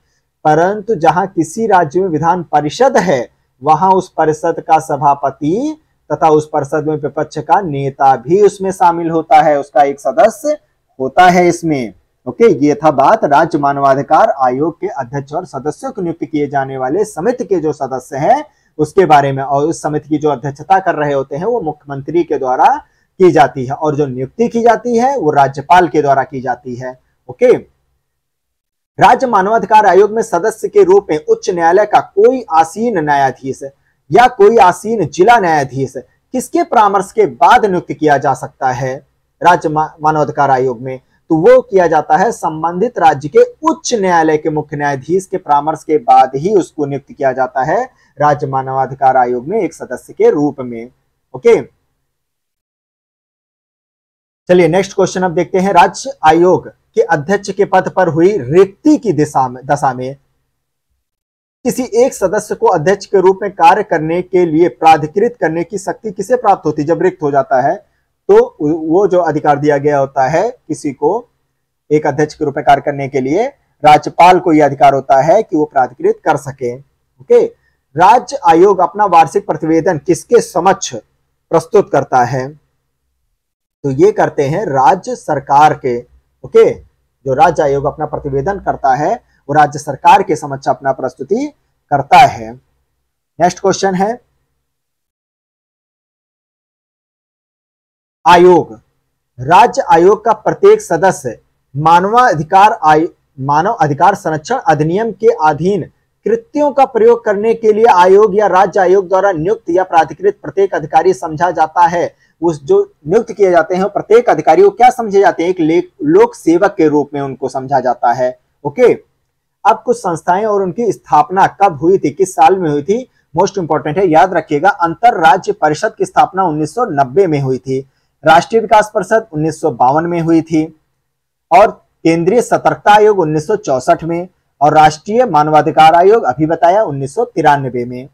परंतु जहां किसी राज्य में विधान परिषद है, वहां उस परिषद का सभापति तथा उस परिषद में विपक्ष का नेता भी उसमें शामिल होता है, उसका एक सदस्य होता है इसमें। ओके, ये था बात राज्य मानवाधिकार आयोग के अध्यक्ष और सदस्यों को नियुक्त किए जाने वाले समिति के जो सदस्य हैं उसके बारे में। और उस समिति की जो अध्यक्षता कर रहे होते हैं वो मुख्यमंत्री के द्वारा की जाती है, और जो नियुक्ति की जाती है वो राज्यपाल के द्वारा की जाती है। ओके, राज्य मानवाधिकार आयोग में सदस्य के रूप में उच्च न्यायालय का कोई आसीन न्यायाधीश या कोई आसीन जिला न्यायाधीश किसके परामर्श के बाद नियुक्त किया जा सकता है राज्य मानवाधिकार आयोग में, तो वो किया जाता है संबंधित राज्य के उच्च न्यायालय के मुख्य न्यायाधीश के परामर्श के बाद ही उसको नियुक्त किया जाता है राज्य मानवाधिकार आयोग में एक सदस्य के रूप में। ओके, चलिए नेक्स्ट क्वेश्चन अब देखते हैं, राज्य आयोग के अध्यक्ष के पद पर हुई रिक्ति की दशा में किसी एक सदस्य को अध्यक्ष के रूप में कार्य करने के लिए प्राधिकृत करने की शक्ति किसे प्राप्त होती है। जब रिक्त हो जाता है तो वो जो अधिकार दिया गया होता है किसी को एक अध्यक्ष के रूप में कार्य करने के लिए, राज्यपाल को यह अधिकार होता है कि वो प्राधिकृत कर सके। ओके, राज्य आयोग अपना वार्षिक प्रतिवेदन किसके समक्ष प्रस्तुत करता है, तो ये करते हैं राज्य सरकार के। ओके, जो राज्य आयोग अपना प्रतिवेदन करता है वो राज्य सरकार के समक्ष अपना प्रस्तुति करता है। नेक्स्ट क्वेश्चन है, आयोग राज्य आयोग का प्रत्येक सदस्य मानव अधिकार संरक्षण अधिनियम के अधीन कृत्यों का प्रयोग करने के लिए आयोग या राज्य आयोग द्वारा नियुक्त या प्राधिकृत प्रत्येक अधिकारी समझा जाता है। उस जो नियुक्त किए जाते हैं प्रत्येक अधिकारी को क्या समझे जाते हैं, एक लोक सेवक के रूप में उनको समझा जाता है। ओके, अब कुछ संस्थाएं और उनकी स्थापना कब हुई थी, किस साल में हुई थी, मोस्ट इंपॉर्टेंट है, याद रखिएगा। अंतर राज्य परिषद की स्थापना 1990 में हुई थी, राष्ट्रीय विकास परिषद 1952 में हुई थी, और केंद्रीय सतर्कता आयोग 1964 में, और राष्ट्रीय मानवाधिकार आयोग अभी बताया 1993 में।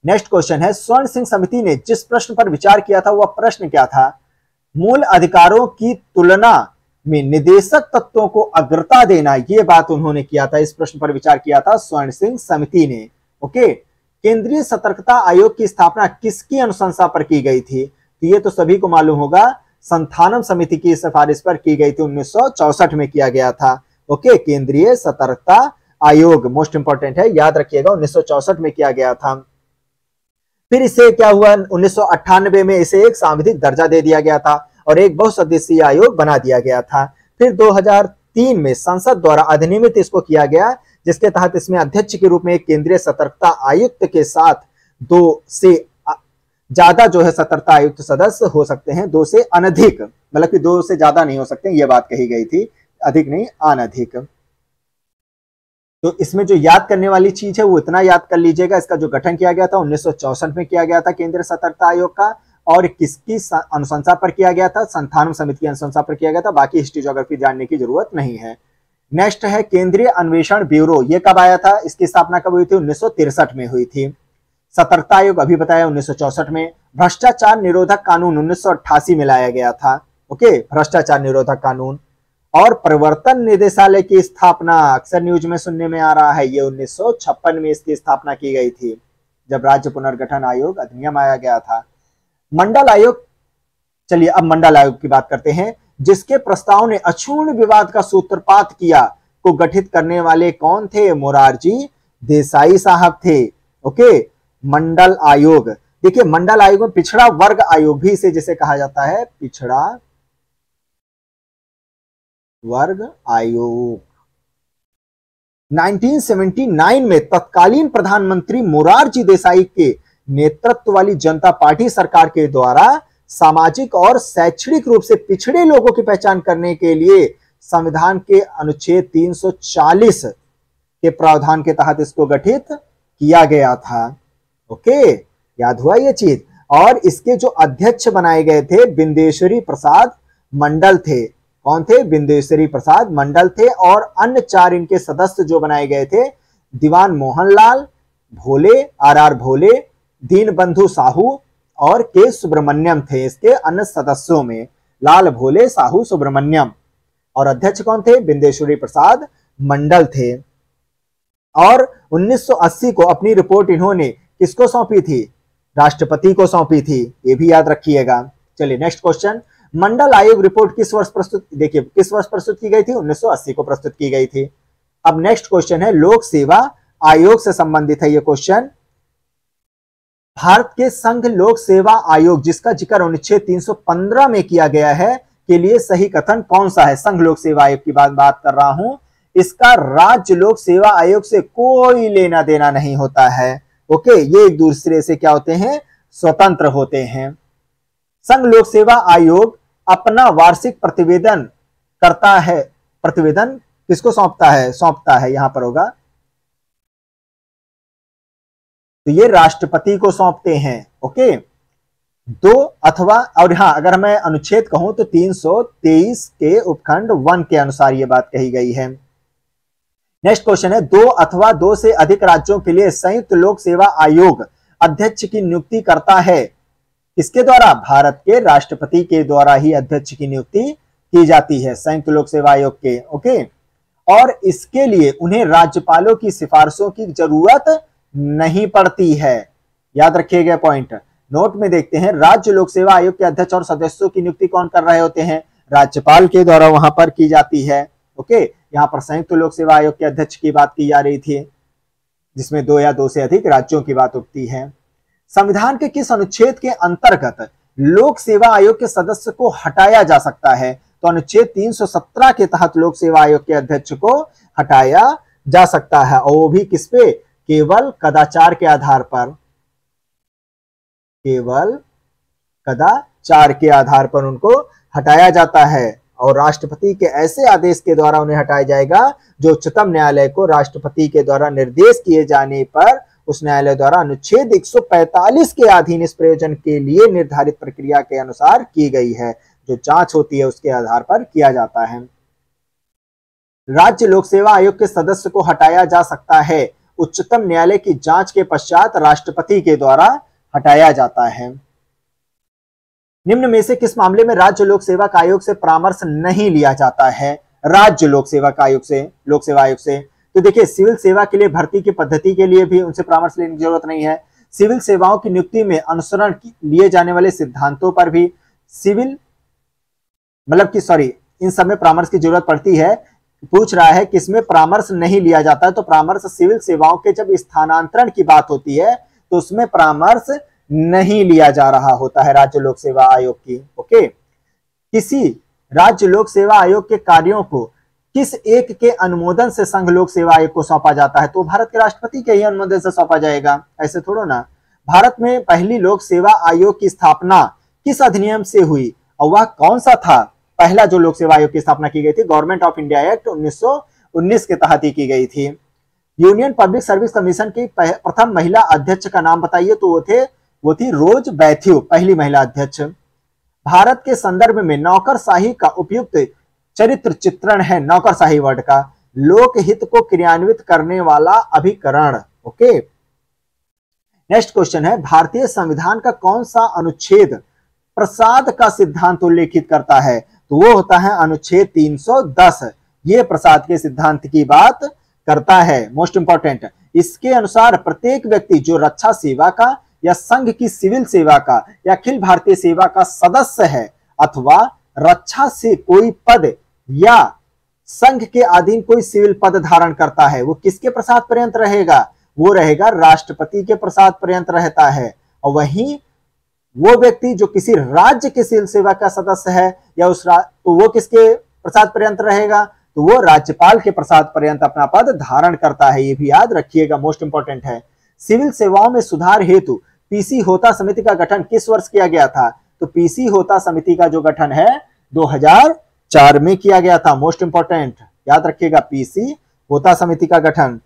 नेक्स्ट क्वेश्चन है, स्वर्ण सिंह समिति ने जिस प्रश्न पर विचार किया था वह प्रश्न क्या था? मूल अधिकारों की तुलना में निदेशक तत्वों को अग्रता देना, यह बात उन्होंने किया था, इस प्रश्न पर विचार किया था स्वर्ण सिंह समिति ने। ओके, केंद्रीय सतर्कता आयोग की स्थापना किसकी अनुशंसा पर की गई थी? तो ये तो सभी को मालूम होगा, संथानम समिति की सिफारिश पर की गई थी, 1964 में किया गया था। ओके, केंद्रीय सतर्कता आयोग मोस्ट इंपॉर्टेंट है, याद रखिएगा 1964 में किया गया था। फिर इसे क्या हुआ, 1998 में इसे एक सांविधिक दर्जा दे दिया गया था और एक बहुसदस्यीय आयोग बना दिया गया था। फिर 2003 में संसद द्वारा अधिनियमित इसको किया गया, जिसके तहत इसमें अध्यक्ष के रूप में एक केंद्रीय सतर्कता आयुक्त के साथ 2 से ज्यादा जो है सतर्कता आयुक्त सदस्य हो सकते हैं, 2 से अनधिक, मतलब कि 2 से ज्यादा नहीं हो सकते, यह बात कही गई थी, अधिक नहीं अनधिक। तो इसमें जो याद करने वाली चीज है वो इतना याद कर लीजिएगा, इसका जो गठन किया गया था 1964 में किया गया था केंद्रीय सतर्कता आयोग का, और किसकी अनुशंसा पर किया गया था, संथानम समिति की अनुशंसा पर किया गया था। बाकी हिस्ट्री ज्योग्राफी जानने की जरूरत नहीं है। नेक्स्ट है केंद्रीय अन्वेषण ब्यूरो, ये कब आया था, इसकी स्थापना कब हुई थी, 1963 में हुई थी। सतर्कता आयोग अभी बताया 1964 में। भ्रष्टाचार निरोधक कानून 1988 में लाया गया था। ओके, भ्रष्टाचार निरोधक कानून। और प्रवर्तन निदेशालय की स्थापना अक्सर न्यूज में सुनने में आ रहा है, ये 1956 में इसकी स्थापना की गई थी, जब राज्य पुनर्गठन आयोग अधिनियम आया गया था। मंडल आयोग, चलिए अब मंडल आयोग की बात करते हैं, जिसके प्रस्ताव ने अक्षुण्ण विवाद का सूत्रपात किया, को गठित करने वाले कौन थे, मोरारजी देसाई साहब थे। ओके, मंडल आयोग, देखिए मंडल आयोग में पिछड़ा वर्ग आयोग भी इसे जिसे कहा जाता है, पिछड़ा वर्ग आयोग। 1979 में तत्कालीन प्रधानमंत्री मोरारजी देसाई के नेतृत्व वाली जनता पार्टी सरकार के द्वारा सामाजिक और शैक्षणिक रूप से पिछड़े लोगों की पहचान करने के लिए संविधान के अनुच्छेद 340 के प्रावधान के तहत इसको गठित किया गया था। ओके, याद हुआ ये चीज। और इसके जो अध्यक्ष बनाए गए थे बिंदेश्वरी प्रसाद मंडल थे। कौन थे, बिंदेश्वरी प्रसाद मंडल थे। और अन्य 4 इनके सदस्य जो बनाए गए थे, दीवान मोहनलाल भोले, RR भोले, दीनबंधु साहू और के सुब्रमण्यम थे इसके अन्य सदस्यों में, लाल भोले साहू सुब्रमण्यम। और अध्यक्ष कौन थे, बिंदेश्वरी प्रसाद मंडल थे। और 1980 को अपनी रिपोर्ट इन्होंने किसको सौंपी थी, राष्ट्रपति को सौंपी थी, ये भी याद रखिएगा। चलिए नेक्स्ट क्वेश्चन, मंडल आयोग रिपोर्ट किस वर्ष प्रस्तुत, देखिए किस वर्ष प्रस्तुत की गई थी, 1980 को प्रस्तुत की गई थी। अब नेक्स्ट क्वेश्चन है, लोक सेवा आयोग से संबंधित है ये क्वेश्चन। भारत के संघ लोक सेवा आयोग, जिसका जिक्र अनुच्छेद 315 में किया गया है, के लिए सही कथन कौन सा है? संघ लोक सेवा आयोग की बात कर रहा हूं। इसका राज्य लोक सेवा आयोग से कोई लेना देना नहीं होता है। ओके, ये एक दूसरे से क्या होते हैं, स्वतंत्र होते हैं। संघ लोक सेवा आयोग अपना वार्षिक प्रतिवेदन करता है, प्रतिवेदन किसको सौंपता है यहां पर होगा, तो ये राष्ट्रपति को सौंपते हैं। ओके, 2 अथवा, और हाँ अगर मैं अनुच्छेद कहूं तो 323 के उपखंड 1 के अनुसार ये बात कही गई है। नेक्स्ट क्वेश्चन है, 2 अथवा 2 से अधिक राज्यों के लिए संयुक्त लोक सेवा आयोग अध्यक्ष की नियुक्ति करता है, किसके द्वारा, भारत के राष्ट्रपति के द्वारा ही अध्यक्ष की नियुक्ति की जाती है संयुक्त लोक सेवा आयोग के। ओके, और इसके लिए उन्हें राज्यपालों की सिफारिशों की जरूरत नहीं पड़ती है। याद रखिएगा पॉइंट, नोट में देखते हैं, राज्य लोक सेवा आयोग के अध्यक्ष और सदस्यों की नियुक्ति कौन कर रहे होते हैं, राज्यपाल के द्वारा वहां पर की जाती है। ओके, यहाँ पर संयुक्त लोक सेवा आयोग के अध्यक्ष की बात की जा रही थी, जिसमें 2 या 2 से अधिक राज्यों की बात उठती है। संविधान के किस अनुच्छेद के अंतर्गत लोक सेवा आयोग के सदस्य को हटाया जा सकता है? तो अनुच्छेद 317 के तहत लोक सेवा आयोग के अध्यक्ष को हटाया जा सकता है, और वो भी किस पे, केवल कदाचार के आधार पर, केवल 4 के आधार पर उनको हटाया जाता है और राष्ट्रपति के ऐसे आदेश के द्वारा उन्हें हटाया जाएगा जो उच्चतम न्यायालय को राष्ट्रपति के द्वारा निर्देश किए जाने पर उस न्यायालय द्वारा अनुच्छेद 145 के अधीन इस प्रयोजन के लिए निर्धारित प्रक्रिया के अनुसार की गई है। जो जांच होती है उसके आधार पर किया जाता है। राज्य लोक सेवा आयोग के सदस्य को हटाया जा सकता है, उच्चतम न्यायालय की जांच के पश्चात राष्ट्रपति के द्वारा हटाया जाता है। निम्न में से किस मामले में राज्य लोक सेवा आयोग से परामर्श नहीं लिया जाता है? राज्य लोक सेवा आयोग से, लोक सेवा आयोग से तो देखिए, सिविल सेवा के लिए भर्ती की पद्धति के लिए भी उनसे परामर्श लेने की जरूरत नहीं है। सिविल सेवाओं की नियुक्ति में अनुसरण लिए जाने वाले सिद्धांतों पर भी इन सब में परामर्श की जरूरत पड़ती है। पूछ रहा है किसमें परामर्श नहीं लिया जाता है, तो परामर्श सिविल सेवाओं के जब स्थानांतरण की बात होती है तो उसमें परामर्श नहीं लिया जा रहा होता है राज्य लोक सेवा आयोग की। ओके, किसी राज्य लोक सेवा आयोग के कार्यों को किस एक के अनुमोदन से संघ लोक सेवा आयोग को सौंपा जाता है? तो भारत के राष्ट्रपति के ही अनुमोदन से सौंपा जाएगा, ऐसे थोड़ा ना। भारत में पहली लोक सेवा आयोग की स्थापना किस अधिनियम से हुई और वह कौन सा था? पहला जो लोक सेवा आयोग की स्थापना की गई थी गवर्नमेंट ऑफ इंडिया एक्ट 1919 के तहत ही की गई थी। यूनियन पब्लिक सर्विस कमीशन की प्रथम महिला अध्यक्ष का नाम बताइए, तो वो थी रोज बैथ्यू, पहली महिला अध्यक्ष। भारत के संदर्भ में नौकरशाही का उपयुक्त चरित्र चित्रण है, नौकरशाही वर्ड का, लोकहित को क्रियान्वित करने वाला अभिकरण। ओके, नेक्स्ट क्वेश्चन है, भारतीय संविधान का कौन सा अनुच्छेद प्रसाद का सिद्धांत उल्लेखित करता है? तो वो होता है अनुच्छेद 310। ये प्रसाद के सिद्धांत की बात करता है, मोस्ट इंपॉर्टेंट। इसके अनुसार प्रत्येक व्यक्ति जो रक्षा सेवा का या संघ की सिविल सेवा का या अखिल भारतीय सेवा का सदस्य है अथवा रक्षा से कोई पद या संघ के अधीन कोई सिविल पद धारण करता है, वो किसके प्रसाद पर्यंत रहेगा? वो रहेगा राष्ट्रपति के प्रसाद पर्यंत रहता है। और वहीं वो व्यक्ति जो किसी राज्य के सिविल सेवा का सदस्य है या तो वो किसके प्रसाद पर्यंत रहेगा? तो वो राज्यपाल के प्रसाद पर्यंत अपना पद धारण करता है। ये भी याद रखिएगा, मोस्ट इंपॉर्टेंट है। सिविल सेवाओं में सुधार हेतु पीसी होता समिति का गठन किस वर्ष किया गया था? तो पीसी होता समिति का जो गठन है 2004 में किया गया था, मोस्ट इंपॉर्टेंट याद रखिएगा, पीसी होता समिति का गठन।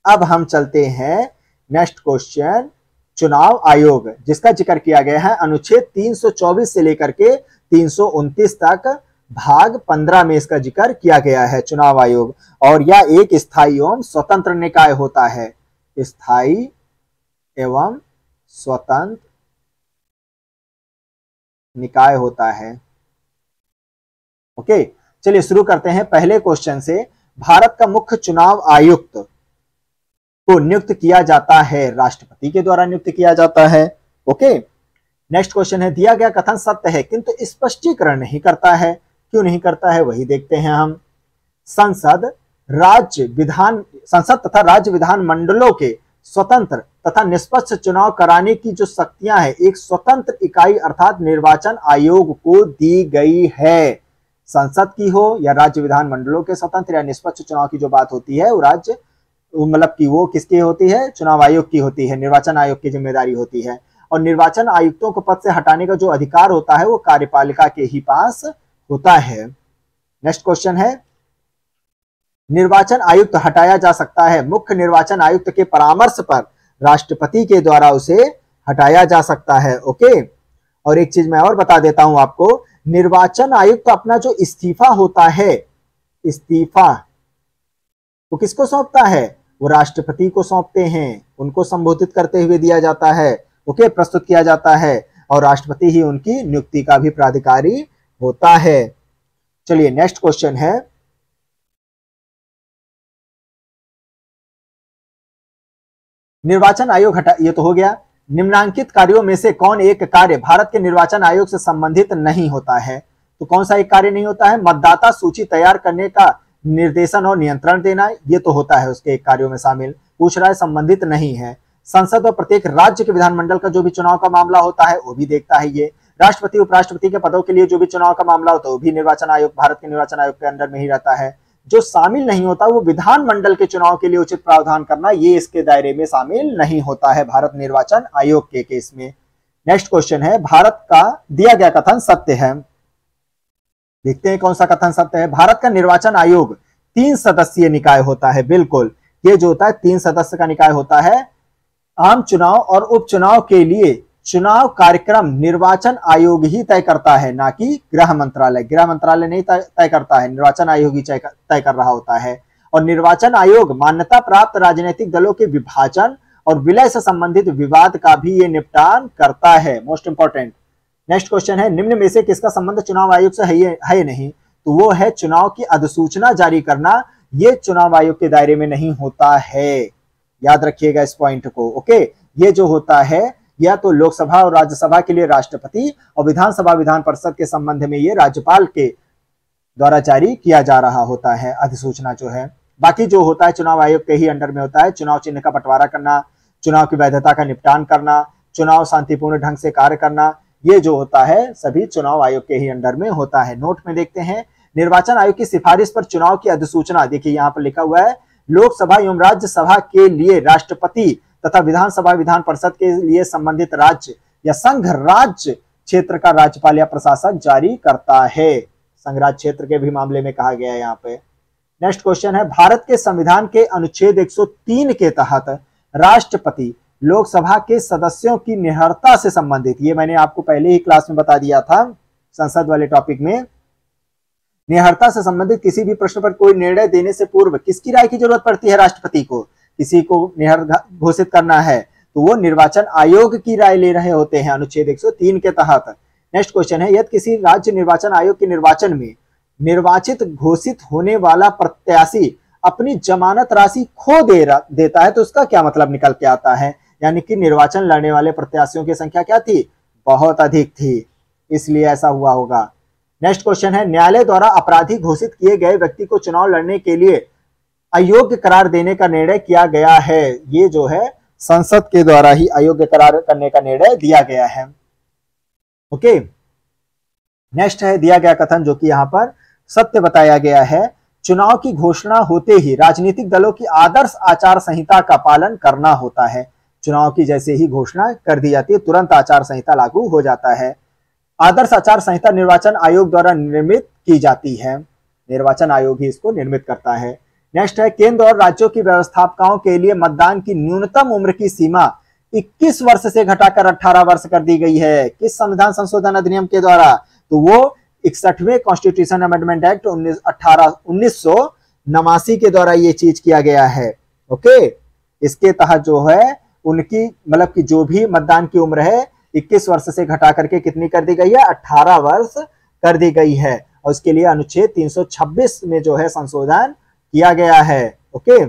अब हम चलते हैं नेक्स्ट क्वेश्चन, चुनाव आयोग जिसका जिक्र किया गया है अनुच्छेद 324 से लेकर के 329 तक भाग 15 में इसका जिक्र किया गया है चुनाव आयोग। और यह एक स्थायी एवं स्वतंत्र निकाय होता है, स्थायी एवं स्वतंत्र निकाय होता है। ओके, चलिए शुरू करते हैं पहले क्वेश्चन से। भारत का मुख्य चुनाव आयुक्त को नियुक्त किया जाता है, राष्ट्रपति के द्वारा नियुक्त किया जाता है। ओके, नेक्स्ट क्वेश्चन है, दिया गया कथन सत्य है किंतु स्पष्टीकरण नहीं करता है, क्यों नहीं करता है वही देखते हैं हम। संसद तथा राज्य विधान मंडलों के स्वतंत्र तथा निष्पक्ष चुनाव कराने की जो शक्तियां हैं एक स्वतंत्र इकाई अर्थात निर्वाचन आयोग को दी गई है। संसद की हो या राज्य विधान मंडलों के स्वतंत्र या निष्पक्ष चुनाव की जो बात होती है वो किसकी होती है? चुनाव आयोग की होती है, निर्वाचन आयोग की जिम्मेदारी होती है। और निर्वाचन आयुक्तों को पद से हटाने का जो अधिकार होता है वो कार्यपालिका के ही पास होता है। नेक्स्ट क्वेश्चन है, निर्वाचन आयुक्त हटाया जा सकता है, मुख्य निर्वाचन आयुक्त के परामर्श पर राष्ट्रपति के द्वारा उसे हटाया जा सकता है। ओके, और एक चीज मैं और बता देता हूं आपको, निर्वाचन आयुक्त अपना जो इस्तीफा होता है, इस्तीफा वो किसको सौंपता है? वो राष्ट्रपति को सौंपते हैं, उनको संबोधित करते हुए दिया जाता है। ओके, प्रस्तुत किया जाता है और राष्ट्रपति ही उनकी नियुक्ति का भी प्राधिकारी होता है। चलिए नेक्स्ट क्वेश्चन है, निर्वाचन आयोग ये तो हो गया। निम्नांकित कार्यों में से कौन एक कार्य भारत के निर्वाचन आयोग से संबंधित नहीं होता है? तो कौन सा एक कार्य नहीं होता है? मतदाता सूची तैयार करने का निर्देशन और नियंत्रण देना, ये तो होता है उसके एक कार्यों में शामिल। पूछ रहा है संबंधित नहीं है। संसद और प्रत्येक राज्य के विधानमंडल का जो भी चुनाव का मामला होता है वो भी देखता है ये। राष्ट्रपति उपराष्ट्रपति के पदों के लिए जो भी चुनाव का मामला होता है वो भी निर्वाचन आयोग, भारत के निर्वाचन आयोग के अंडर में ही रहता है। जो शामिल नहीं होता वो विधानमंडल के चुनाव के लिए उचित प्रावधान करना, ये इसके दायरे में शामिल नहीं होता है भारत निर्वाचन आयोग के केस में। नेक्स्ट क्वेश्चन है, भारत का दिया गया कथन सत्य है। देखते हैं कौन सा कथन सत्य है। भारत का निर्वाचन आयोग 3 सदस्यीय निकाय होता है। बिल्कुल, ये जो होता है 3 सदस्य का निकाय होता है। आम चुनाव और उपचुनाव के लिए चुनाव कार्यक्रम निर्वाचन आयोग ही तय करता है, ना कि गृह मंत्रालय। गृह मंत्रालय नहीं तय करता है, निर्वाचन आयोग ही तय कर रहा होता है। और निर्वाचन आयोग मान्यता प्राप्त राजनीतिक दलों के विभाजन और विलय से संबंधित विवाद का भी ये निपटान करता है। Most important. नेक्स्ट क्वेश्चन है, निम्न में से किसका संबंध चुनाव आयोग से है नहीं? तो वो है चुनाव की अधिसूचना जारी करना। ये चुनाव आयोग के दायरे में नहीं होता है, याद रखिएगा इस पॉइंट को। ओके, ये जो होता है या तो लोकसभा और राज्यसभा के लिए राष्ट्रपति और विधानसभा विधान परिषद के संबंध में ये राज्यपाल के द्वारा जारी किया जा रहा होता है अधिसूचना जो है। बाकी जो होता है चुनाव आयोग के ही अंडर में होता है। चुनाव चिन्ह का बंटवारा करना, चुनाव की वैधता का निपटान करना, चुनाव शांतिपूर्ण ढंग से कार्य करना, ये जो होता है सभी चुनाव आयोग के ही अंडर में होता है। नोट में देखते हैं, निर्वाचन आयोग की सिफारिश पर चुनाव की अधिसूचना, देखिए यहाँ पर लिखा हुआ है, लोकसभा एवं राज्यसभा के लिए राष्ट्रपति तथा विधानसभा विधान परिषद के लिए संबंधित राज्य या संघ राज्य क्षेत्र का राज्यपाल या प्रशासक जारी करता है। संघ राज्य क्षेत्र के भी मामले में कहा गया है यहाँ पे। नेक्स्ट क्वेश्चन है, भारत के संविधान के अनुच्छेद 103 के तहत राष्ट्रपति लोकसभा के सदस्यों की निहरता से संबंधित, ये मैंने आपको पहले ही क्लास में बता दिया था संसद वाले टॉपिक में, निहरता से संबंधित किसी भी प्रश्न पर कोई निर्णय देने से पूर्व किसकी राय की जरूरत पड़ती है? राष्ट्रपति को। किसी को निहर घोषित करना है तो वो निर्वाचन आयोग की राय ले रहे होते हैं अनुच्छेद 103 के तहत। नेक्स्ट क्वेश्चन है, यदि किसी राज्य निर्वाचन आयोग के निर्वाचन में निर्वाचित घोषित होने वाला प्रत्याशी अपनी जमानत राशि खो देता है तो उसका क्या मतलब निकल के आता है? यानी कि निर्वाचन लड़ने वाले प्रत्याशियों की संख्या क्या थी? बहुत अधिक थी, इसलिए ऐसा हुआ होगा। नेक्स्ट क्वेश्चन है, न्यायालय द्वारा अपराधी घोषित किए गए व्यक्ति को चुनाव लड़ने के लिए अयोग्य करार देने का निर्णय किया गया है। ये जो है संसद के द्वारा ही अयोग्य करार करने का निर्णय दिया गया है। ओके, नेक्स्ट है दिया गया कथन जो कि यहाँ पर सत्य बताया गया है। चुनाव की घोषणा होते ही राजनीतिक दलों की आदर्श आचार संहिता का पालन करना होता है। चुनाव की जैसे ही घोषणा कर दी जाती है तुरंत आचार संहिता लागू हो जाता है। आदर्श आचार संहिता निर्वाचन आयोग द्वारा निर्मित की जाती है, निर्वाचन आयोग ही इसको निर्मित करता है। नेक्स्ट है, केंद्र और राज्यों की व्यवस्थापकों के लिए मतदान की न्यूनतम उम्र की सीमा 21 वर्ष से घटाकर 18 वर्ष कर दी गई है। किस संविधान संशोधन अधिनियम के द्वारा? तो वो 61वें कॉन्स्टिट्यूशन अमेंडमेंट एक्ट 1989 के द्वारा ये चीज किया गया है। ओके, इसके तहत जो है उनकी मतलब कि जो भी मतदान की उम्र है 21 वर्ष से घटा करके कितनी कर दी गई है? 18 वर्ष कर दी गई है। और उसके लिए अनुच्छेद 326 में जो है संशोधन किया गया है। ओके,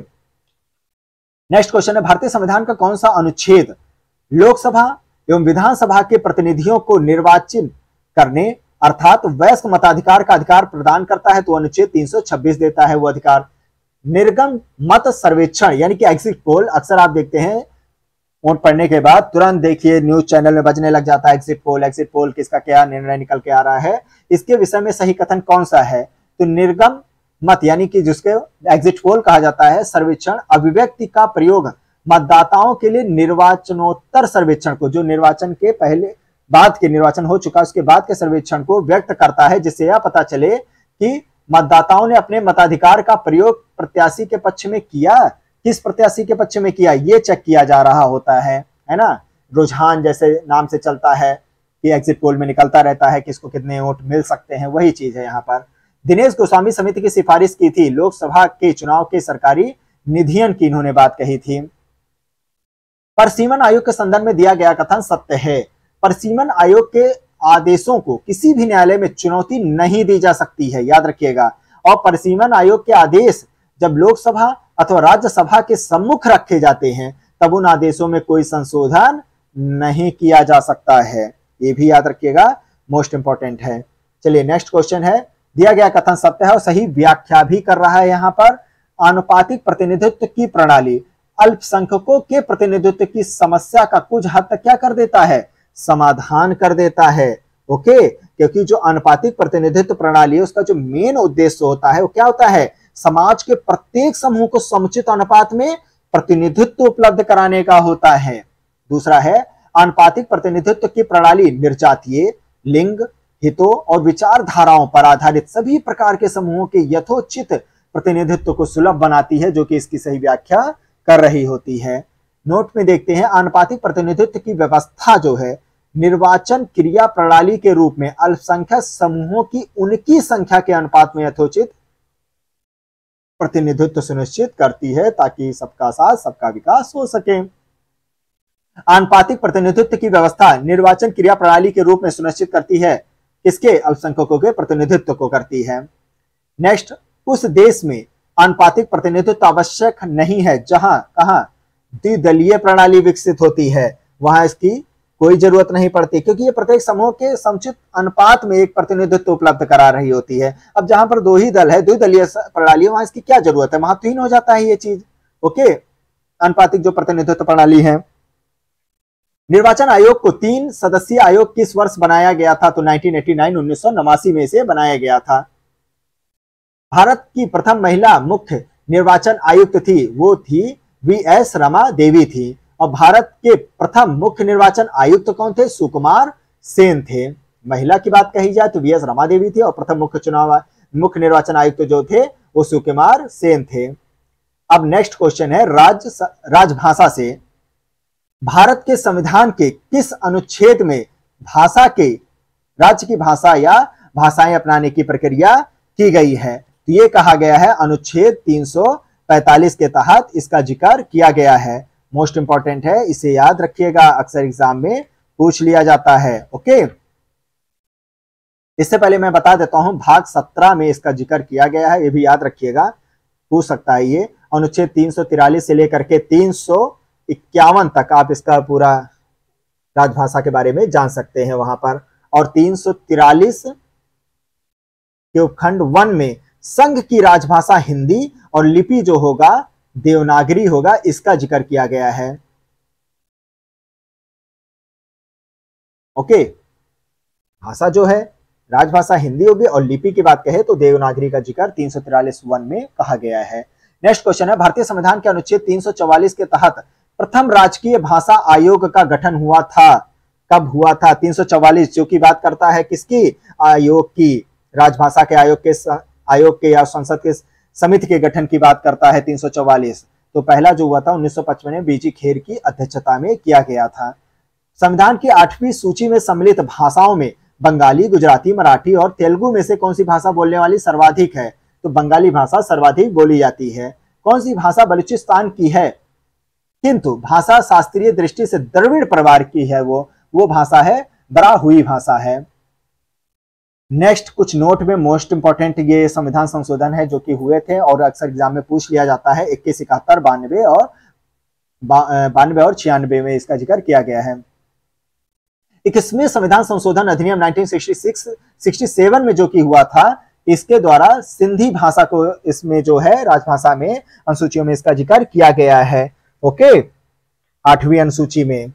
नेक्स्ट क्वेश्चन है, भारतीय संविधान का कौन सा अनुच्छेद लोकसभा एवं विधानसभा के प्रतिनिधियों को निर्वाचित करने अर्थात वयस्क मताधिकार का अधिकार प्रदान करता है? तो अनुच्छेद 326 देता है वो अधिकार। निर्गम मत सर्वेक्षण यानी कि एग्जिट पोल, अक्सर आप देखते हैं वोट पढ़ने के बाद तुरंत देखिए न्यूज चैनल में बजने लग जाता है एग्जिट पोल किसका क्या निर्णय निकल के आ रहा है। इसके विषय में सही कथन कौन सा है? तो निर्गम मत यानी कि जिसके एग्जिट पोल कहा जाता है, सर्वेक्षण अभिव्यक्ति का प्रयोग मतदाताओं के लिए निर्वाचनोत्तर सर्वेक्षण को, जो निर्वाचन के पहले बाद के निर्वाचन हो चुका उसके बाद के सर्वेक्षण को व्यक्त करता है, जिससे यह पता चले कि मतदाताओं ने अपने मताधिकार का प्रयोग प्रत्याशी के पक्ष में किया, किस प्रत्याशी के पक्ष में किया, ये चेक किया जा रहा होता है ना। रुझान जैसे नाम से चलता है कि एग्जिट पोल में निकलता रहता है किसको कितने वोट मिल सकते हैं, वही चीज है यहाँ पर। दिनेश गोस्वामी समिति की सिफारिश की थी लोकसभा के चुनाव के सरकारी निधियन की इन्होंने बात कही थी। परसीमन आयोग के संदर्भ में दिया गया कथन सत्य है। परसीमन आयोग के आदेशों को किसी भी न्यायालय में चुनौती नहीं दी जा सकती है, याद रखिएगा। और परसीमन आयोग के आदेश जब लोकसभा अथवा राज्यसभा के सम्मुख रखे जाते हैं तब उन आदेशों में कोई संशोधन नहीं किया जा सकता है, ये भी याद रखिएगा, मोस्ट इंपॉर्टेंट है। चलिए नेक्स्ट क्वेश्चन है, दिया गया कथन सत्य है और सही व्याख्या भी कर रहा है यहाँ पर। आनुपातिक प्रतिनिधित्व की प्रणाली अल्पसंख्यकों के प्रतिनिधित्व की समस्या का कुछ हद तक क्या कर देता है? समाधान कर देता है। ओके, क्योंकि जो आनुपातिक प्रतिनिधित्व प्रणाली है उसका जो मेन उद्देश्य होता है वो क्या होता है? समाज के प्रत्येक समूह को समुचित अनुपात में प्रतिनिधित्व उपलब्ध कराने का होता है। दूसरा है आनुपातिक प्रतिनिधित्व की प्रणाली निर्जातीय, लिंग, हितों और विचारधाराओं पर आधारित सभी प्रकार के समूहों के यथोचित प्रतिनिधित्व को सुलभ बनाती है, जो कि इसकी सही व्याख्या कर रही होती है। नोट में देखते हैं, आनुपातिक प्रतिनिधित्व की व्यवस्था जो है निर्वाचन क्रिया प्रणाली के रूप में अल्पसंख्यक समूहों की उनकी संख्या के अनुपात में यथोचित प्रतिनिधित्व सुनिश्चित करती है, ताकि सबका साथ सबका विकास हो सके। आनुपातिक प्रतिनिधित्व की व्यवस्था निर्वाचन क्रिया प्रणाली के रूप में सुनिश्चित करती है, किसके? अल्पसंख्यकों के प्रतिनिधित्व को करती है। नेक्स्ट, उस देश में आनुपातिक प्रतिनिधित्व आवश्यक नहीं है जहां कहां द्विदलीय प्रणाली विकसित होती है, वहां इसकी कोई जरूरत नहीं पड़ती, क्योंकि ये प्रत्येक समूह के समुचित अनुपात में एक प्रतिनिधित्व उपलब्ध करा रही होती है। अब जहां पर दो ही दल है, द्विदलीय प्रणाली, वहां इसकी क्या जरूरत है, महत्वहीन हो जाता है ये चीज। ओके, अनुपातिक जो प्रतिनिधित्व प्रणाली है। निर्वाचन आयोग को 3 सदस्यीय आयोग किस वर्ष बनाया गया था? तो 1989 1989 में इसे बनाया गया था। भारत की प्रथम महिला मुख्य निर्वाचन आयुक्त थी, वो थी वी.एस. रमा देवी थी। और भारत के प्रथम मुख्य निर्वाचन आयुक्त कौन थे? सुकुमार सेन थे। महिला की बात कही जाए तो वी.एस. रमा देवी थी, और प्रथम मुख्य निर्वाचन आयुक्त जो थे वो सुकुमार सेन थे। अब नेक्स्ट क्वेश्चन है, राजभाषा से भारत के संविधान के किस अनुच्छेद में भाषा के राज्य की भाषा या भाषाएं अपनाने की प्रक्रिया की गई है? तो ये कहा गया है अनुच्छेद 345 के तहत इसका जिक्र किया गया है। मोस्ट इंपॉर्टेंट है, इसे याद रखिएगा, अक्सर एग्जाम में पूछ लिया जाता है। ओके, इससे पहले मैं बता देता हूं, भाग 17 में इसका जिक्र किया गया है, ये भी याद रखिएगा, पूछ सकता है ये। अनुच्छेद 343 से लेकर के 351 तक आप इसका पूरा राजभाषा के बारे में जान सकते हैं वहां पर। और 343 के उपखंड 1 में संघ की राजभाषा हिंदी और लिपि जो होगा देवनागरी होगा, इसका जिक्र किया गया है। ओके, भाषा जो है राजभाषा हिंदी होगी, और लिपि की बात कहे तो देवनागरी का जिक्र 343(1) में कहा गया है। नेक्स्ट क्वेश्चन है, भारतीय संविधान के अनुच्छेद 344 के तहत प्रथम राजकीय भाषा आयोग का गठन हुआ था, कब हुआ था? 344 जो की बात करता है किसकी? आयोग की, राजभाषा के आयोग के या संसद के समिति के गठन की बात करता है 344। तो पहला जो हुआ था 1955 में बीजी खेर की अध्यक्षता में किया गया था। संविधान की 8वीं सूची में सम्मिलित भाषाओं में बंगाली, गुजराती, मराठी और तेलुगु में से कौन सी भाषा बोलने वाली सर्वाधिक है? तो बंगाली भाषा सर्वाधिक बोली जाती है। कौन सी भाषा बलूचिस्तान की है किंतु भाषा शास्त्रीय दृष्टि से द्रविड़ परिवार की है? वो भाषा है बराहुई भाषा है। नेक्स्ट कुछ नोट में मोस्ट इंपॉर्टेंट ये संविधान संशोधन है जो कि हुए थे और अक्सर एग्जाम में पूछ लिया जाता है। 21, 71, 92 और 96 में इसका जिक्र किया गया है। 21वें संविधान संशोधन अधिनियम 1967 में जो कि हुआ था, इसके द्वारा सिंधी भाषा को इसमें जो है राजभाषा में अनुसूचियों में इसका जिक्र किया गया है। ओके, 8वीं अनुसूची में,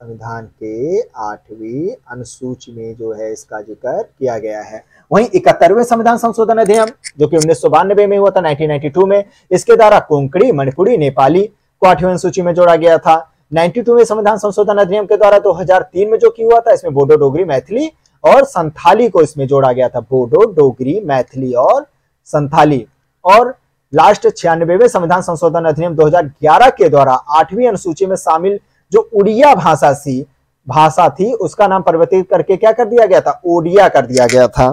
संविधान के 8वीं अनुसूची में जो है इसका जिक्र किया गया है। वहीं 71वें संविधान संशोधन अधिनियम जो कि 1992 में हुआ था, 1992 में, इसके द्वारा कोंकणी, मणिपुरी, नेपाली को 8वीं अनुसूची में जोड़ा गया था। 92वें संविधान संशोधन अधिनियम के द्वारा 2003 में जो कि हुआ था, इसमें बोडो, डोगरी, मैथिली और संथाली को इसमें जोड़ा गया था। बोडो, डोगरी, मैथिली और संथाली। और लास्ट 96वें संविधान संशोधन अधिनियम 2011 के द्वारा 8वीं अनुसूची में शामिल जो उड़िया भाषा थी उसका नाम परिवर्तित करके क्या कर दिया गया था? ओडिया कर दिया गया था।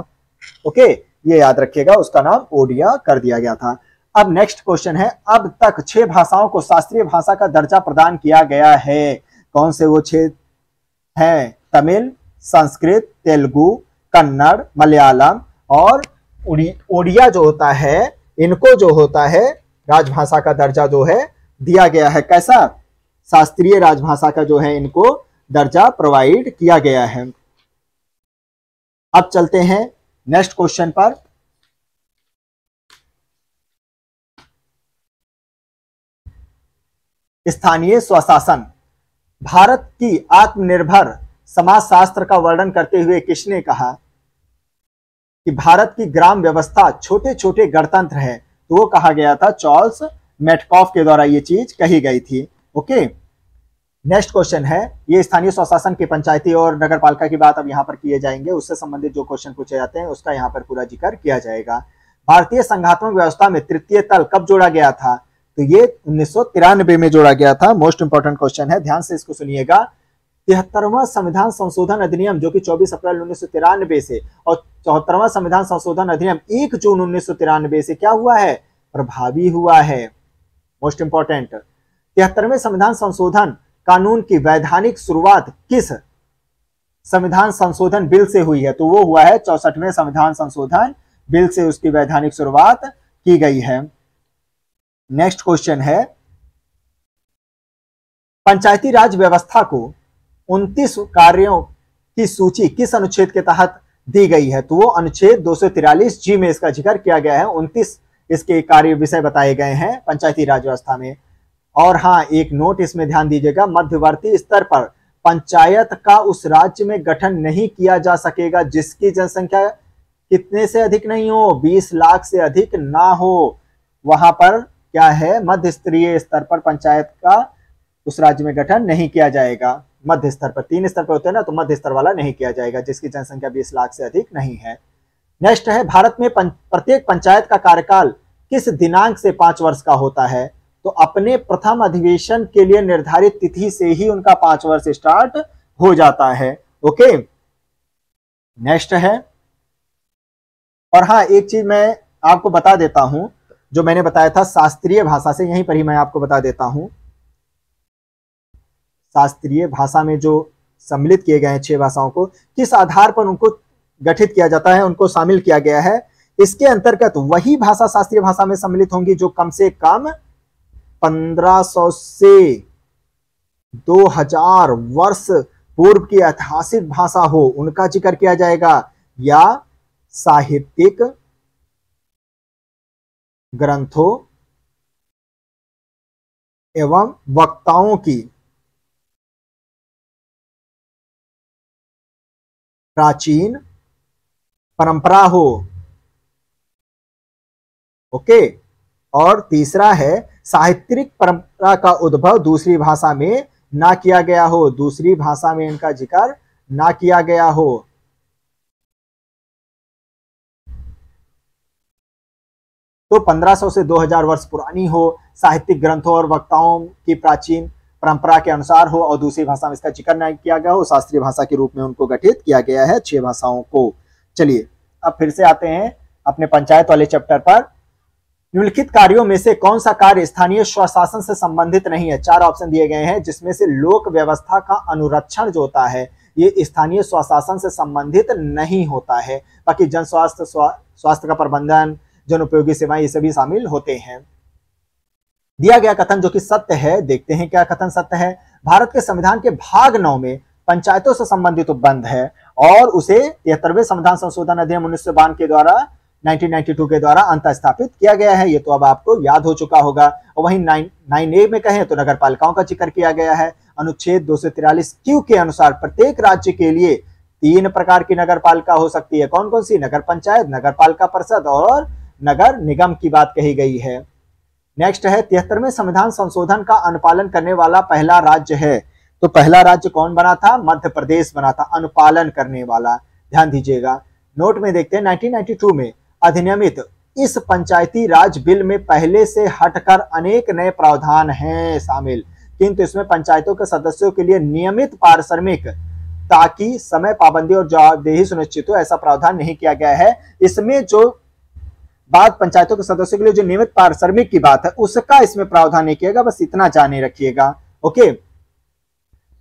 ओके, ये याद रखिएगा, उसका नाम ओडिया कर दिया गया था। अब नेक्स्ट क्वेश्चन है, अब तक 6 भाषाओं को शास्त्रीय भाषा का दर्जा प्रदान किया गया है। कौन से वो 6 हैं? तमिल, संस्कृत, तेलुगु, कन्नड़, मलयालम और ओडिया जो होता है, इनको जो होता है राजभाषा का दर्जा जो है दिया गया है। कैसा? शास्त्रीय राजभाषा का जो है इनको दर्जा प्रोवाइड किया गया है। अब चलते हैं नेक्स्ट क्वेश्चन पर। स्थानीय स्वशासन। भारत की आत्मनिर्भर समाजशास्त्र का वर्णन करते हुए किसने कहा कि भारत की ग्राम व्यवस्था छोटे छोटे गणतंत्र है? तो वो कहा गया था चार्ल्स मेटकॉफ के द्वारा ये चीज कही गई थी। ओके, नेक्स्ट क्वेश्चन है, ये स्थानीय स्वशासन की पंचायती और नगर पालिका की बात अब यहाँ पर किए जाएंगे, उससे संबंधित जो क्वेश्चन पूछे जाते हैं उसका यहाँ पर पूरा जिक्र किया जाएगा। भारतीय संघात्मक व्यवस्था में तृतीय तल कब जोड़ा गया था? तो ये 1993 में जोड़ा गया था। मोस्ट इंपॉर्टेंट क्वेश्चन है, ध्यान से इसको सुनिएगा। 73वां संविधान संशोधन अधिनियम जो कि 24 अप्रैल 1993 से और 74वां संविधान संशोधन अधिनियम 1 जून 1993 से क्या हुआ है? प्रभावी हुआ है। मोस्ट इंपॉर्टेंट, 73वें संविधान संशोधन कानून की वैधानिक शुरुआत किस संविधान संशोधन बिल से हुई है? तो वो हुआ है 64वें संविधान संशोधन बिल से उसकी वैधानिक शुरुआत की गई है। नेक्स्ट क्वेश्चन है, पंचायती राज व्यवस्था को 29 कार्यों की सूची किस अनुच्छेद के तहत दी गई है? तो वो अनुच्छेद 243 जी में इसका जिक्र किया गया है। 29 इसके कार्य विषय बताए गए हैं पंचायती राज व्यवस्था में। और हाँ, एक नोट इसमें ध्यान दीजिएगा, मध्यवर्ती स्तर पर पंचायत का उस राज्य में गठन नहीं किया जा सकेगा जिसकी जनसंख्या कितने से अधिक नहीं हो, 20 लाख से अधिक ना हो। वहां पर क्या है, मध्य स्तरीय स्तर पर पंचायत का उस राज्य में गठन नहीं किया जाएगा। मध्य स्तर पर, 3 स्तर पर होते हैं ना, तो मध्य स्तर वाला नहीं किया जाएगा जिसकी जनसंख्या 20 लाख से अधिक नहीं है। नेक्स्ट है, भारत में प्रत्येक पंचायत का कार्यकाल किस दिनांक से 5 वर्ष का होता है? तो अपने प्रथम अधिवेशन के लिए निर्धारित तिथि से ही उनका 5 वर्ष स्टार्ट हो जाता है। ओके, नेक्स्ट है, और हाँ एक चीज मैं आपको बता देता हूं, जो मैंने बताया था शास्त्रीय भाषा से, यहीं पर ही मैं आपको बता देता हूं। शास्त्रीय भाषा में जो सम्मिलित किए गए हैं 6 भाषाओं को, किस आधार पर उनको गठित किया जाता है, उनको शामिल किया गया है। इसके अंतर्गत वही भाषा शास्त्रीय भाषा में सम्मिलित होंगी जो कम से कम 1500 से 2000 वर्ष पूर्व की ऐतिहासिक भाषा हो, उनका जिक्र किया जाएगा, या साहित्यिक ग्रंथों एवं वक्ताओं की प्राचीन परंपरा हो। ओके, और तीसरा है, साहित्यिक परंपरा का उद्भव दूसरी भाषा में ना किया गया हो, दूसरी भाषा में इनका जिक्र ना किया गया हो। तो 1500 से 2000 वर्ष पुरानी हो, साहित्यिक ग्रंथों और वक्ताओं की प्राचीन परंपरा के अनुसार हो, और दूसरी भाषा में इसका जिक्र नहीं किया गया हो, शास्त्रीय भाषा के रूप में उनको गठित किया गया है 6 भाषाओं को। चलिए अब फिर से आते हैं अपने पंचायत वाले चैप्टर पर। निम्नलिखित कार्यों में से कौन सा कार्य स्थानीय स्वशासन से संबंधित नहीं है? 4 ऑप्शन दिए गए हैं, जिसमें से लोक व्यवस्था का अनुरक्षण जो होता है ये स्थानीय स्वशासन से संबंधित नहीं होता है। बाकी जन स्वास्थ्य, स्वास्थ्य का प्रबंधन, जन उपयोगी सेवाएं, ये सभी शामिल होते हैं। दिया गया कथन जो कि सत्य है, देखते हैं क्या कथन सत्य है। भारत के संविधान के भाग 9 में पंचायतों से संबंधित उपबंध है और उसे 73वें संविधान संशोधन अधिनियम 1992 के द्वारा 1992 के द्वारा अंत स्थापित किया गया है। ये तो अब आपको याद हो चुका होगा। और वहीं 9A में कहें तो नगर पालिकाओं का जिक्र किया गया है। अनुच्छेद 243 Q के अनुसार प्रत्येक राज्य के लिए 3 प्रकार की नगर पालिका हो सकती है। कौन कौन सी? नगर पंचायत, नगर पालिका परिषद और नगर निगम की बात कही गई है। नेक्स्ट है, 73वें संविधान संशोधन का अनुपालन करने वाला पहला राज्य है। तो पहला राज्य कौन बना था? मध्य प्रदेश बना था अनुपालन करने वाला। ध्यान दीजिएगा, नोट में देखते हैं 1992 में अधिनियमित इस पंचायती राज बिल में पहले से हटकर अनेक नए प्रावधान हैं शामिल, किंतु इसमें पंचायतों के सदस्यों के लिए नियमित पारिश्रमिक ताकि समय पाबंदी और जवाबदेही सुनिश्चित हो, ऐसा प्रावधान नहीं किया गया है। इसमें जो बात पंचायतों के सदस्यों के लिए जो नियमित पारिश्रमिक की बात है उसका इसमें प्रावधान नहीं किएगा, बस इतना जाने रखिएगा। ओके,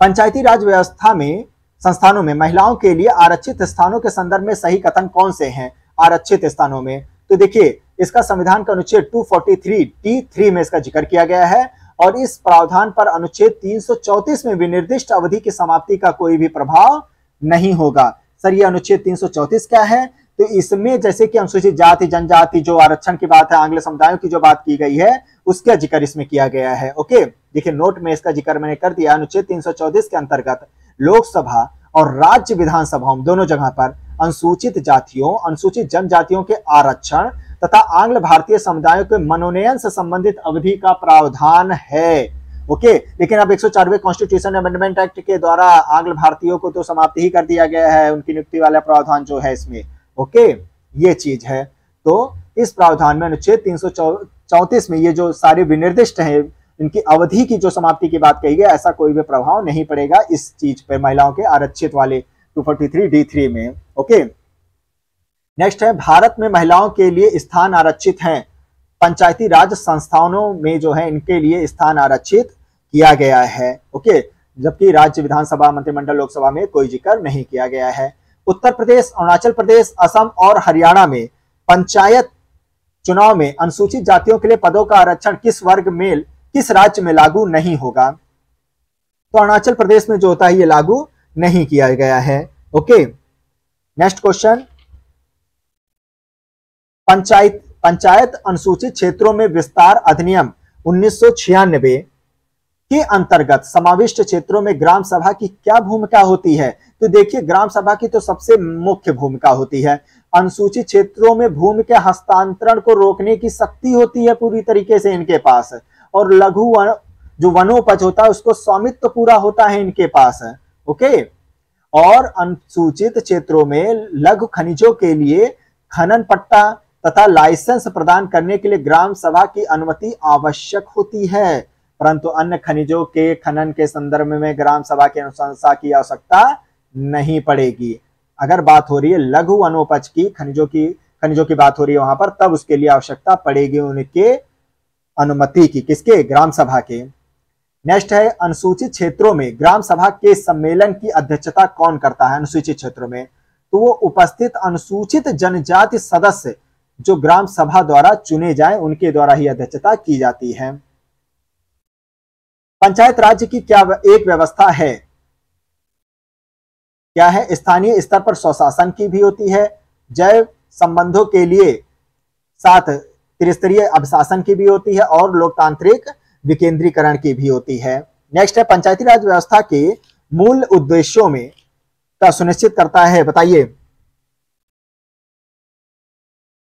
पंचायती राज व्यवस्था में संस्थानों में महिलाओं के लिए आरक्षित स्थानों के संदर्भ में सही कथन कौन से हैं? आरक्षित स्थानों में तो देखिए, इसका संविधान का अनुच्छेद 243T3 में इसका जिक्र किया गया है और इस प्रावधान पर अनुच्छेद 334 में विनिर्दिष्ट अवधि की समाप्ति का कोई भी प्रभाव नहीं होगा। सर, ये अनुच्छेद 334 क्या है? तो इसमें जैसे कि अनुसूचित जाति जनजाति जो आरक्षण की बात है, आंग्ल समुदायों की जो बात की गई है उसका जिक्र इसमें किया गया है। ओके, देखिए नोट में इसका जिक्र मैंने कर दिया। अनुच्छेद 334 के अंतर्गत लोकसभा और राज्य विधानसभाओं दोनों जगह पर अनुसूचित जातियों, अनुसूचित जनजातियों के आरक्षण तथा आंग्ल भारतीय समुदायों के मनोनयन से संबंधित अवधि का प्रावधान है। ओके, लेकिन अब 104वें कॉन्स्टिट्यूशन अमेंडमेंट एक्ट के द्वारा आंग्ल भारतीयों को तो समाप्त ही कर दिया गया है, उनकी नियुक्ति वाला प्रावधान जो है इसमें। ओके, ये चीज है। तो इस प्रावधान में अनुच्छेद 334 में ये जो सारे विनिर्दिष्ट हैं, इनकी अवधि की जो समाप्ति की बात कही गई, ऐसा कोई भी प्रभाव नहीं पड़ेगा इस चीज पे, महिलाओं के आरक्षित वाले 243D3 में। ओके, नेक्स्ट है, भारत में महिलाओं के लिए स्थान आरक्षित हैं, पंचायती राज संस्थानों में जो है इनके लिए स्थान आरक्षित किया गया है। ओके, जबकि राज्य विधानसभा, मंत्रिमंडल, लोकसभा में कोई जिक्र नहीं किया गया है। उत्तर प्रदेश, अरुणाचल प्रदेश, असम और हरियाणा में पंचायत चुनाव में अनुसूचित जातियों के लिए पदों का आरक्षण किस वर्ग में, किस राज्य में लागू नहीं होगा? तो अरुणाचल प्रदेश में जो होता है ये लागू नहीं किया गया है। ओके, नेक्स्ट क्वेश्चन, पंचायत अनुसूचित क्षेत्रों में विस्तार अधिनियम 1996 के अंतर्गत समाविष्ट क्षेत्रों में ग्राम सभा की क्या भूमिका होती है? तो देखिए, ग्राम सभा की तो सबसे मुख्य भूमिका होती है। अनुसूचित क्षेत्रों में भूमि के हस्तांतरण को रोकने की शक्ति होती है पूरी तरीके से इनके पास, और लघु जो वनोपज होता है उसको स्वामित्व पूरा होता है इनके पास। ओके, और अनुसूचित क्षेत्रों में लघु खनिजों के लिए खनन पट्टा तथा लाइसेंस प्रदान करने के लिए ग्राम सभा की अनुमति आवश्यक होती है, परंतु अन्य खनिजों के खनन के संदर्भ में ग्राम सभा की अनुशंसा की आवश्यकता नहीं पड़ेगी। अगर बात हो रही है लघु वनोपज की, खनिजों की बात हो रही है वहां पर, तब उसके लिए आवश्यकता पड़ेगी उनके अनुमति की, किसके? ग्राम सभा के। नेक्स्ट है, अनुसूचित क्षेत्रों में ग्राम सभा के सम्मेलन की अध्यक्षता कौन करता है? अनुसूचित क्षेत्रों में तो वो उपस्थित अनुसूचित जनजाति सदस्य जो ग्राम सभा द्वारा चुने जाएं, उनके द्वारा ही अध्यक्षता की जाती है। पंचायत राज्य की क्या एक व्यवस्था है? क्या है? स्थानीय स्तर पर स्वशासन की भी होती है, जैव संबंधों के लिए साथ त्रिस्तरीय अभिशासन की भी होती है, और लोकतांत्रिक विकेंद्रीकरण की भी होती है। नेक्स्ट है, पंचायती राज व्यवस्था के मूल उद्देश्यों में का सुनिश्चित करता है, बताइए।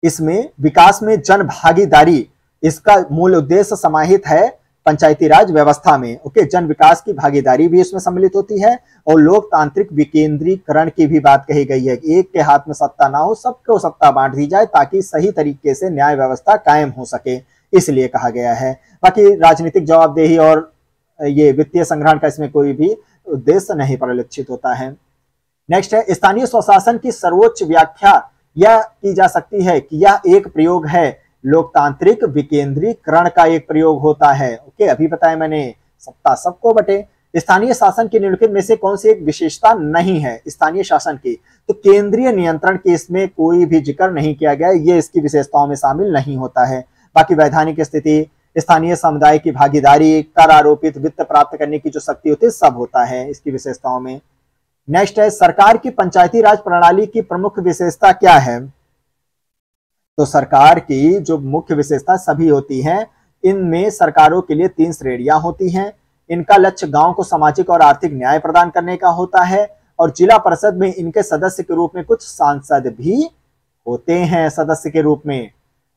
इसमें विकास में जन भागीदारी, इसका मूल उद्देश्य समाहित है पंचायती राज व्यवस्था में। ओके, जन विकास की भागीदारी भी इसमें सम्मिलित होती है, और लोकतांत्रिक विकेंद्रीकरण की भी बात कही गई है। एक के हाथ में सत्ता ना हो, सबको सत्ता बांट दी जाए ताकि सही तरीके से न्याय व्यवस्था कायम हो सके, इसलिए कहा गया है। बाकी राजनीतिक जवाबदेही और ये वित्तीय संग्रहण का इसमें कोई भी उद्देश्य नहीं परिलक्षित होता है। नेक्स्ट है, स्थानीय स्वशासन की सर्वोच्च व्याख्या यह की जा सकती है कि यह एक प्रयोग है, लोकतांत्रिक विकेंद्रीकरण का एक प्रयोग होता है। ओके, अभी बताया मैंने, सत्ता सबको बटे। स्थानीय शासन के निम्नलिखित में से कौन सी एक विशेषता नहीं है स्थानीय शासन की? तो केंद्रीय नियंत्रण की इसमें कोई भी जिक्र नहीं किया गया, ये इसकी विशेषताओं में शामिल नहीं होता है। बाकी वैधानिक स्थिति, स्थानीय समुदाय की भागीदारी, कर आरोपित वित्त प्राप्त करने की जो शक्ति होती है, सब होता है इसकी विशेषताओं में। नेक्स्ट है, सरकार की पंचायती राज प्रणाली की प्रमुख विशेषता क्या है? तो सरकार की जो मुख्य विशेषता सभी होती हैं, इनमें सरकारों के लिए 3 श्रेणियां होती हैं। इनका लक्ष्य गांव को सामाजिक और आर्थिक न्याय प्रदान करने का होता है, और जिला परिषद में इनके सदस्य के रूप में कुछ सांसद भी होते हैं सदस्य के रूप में।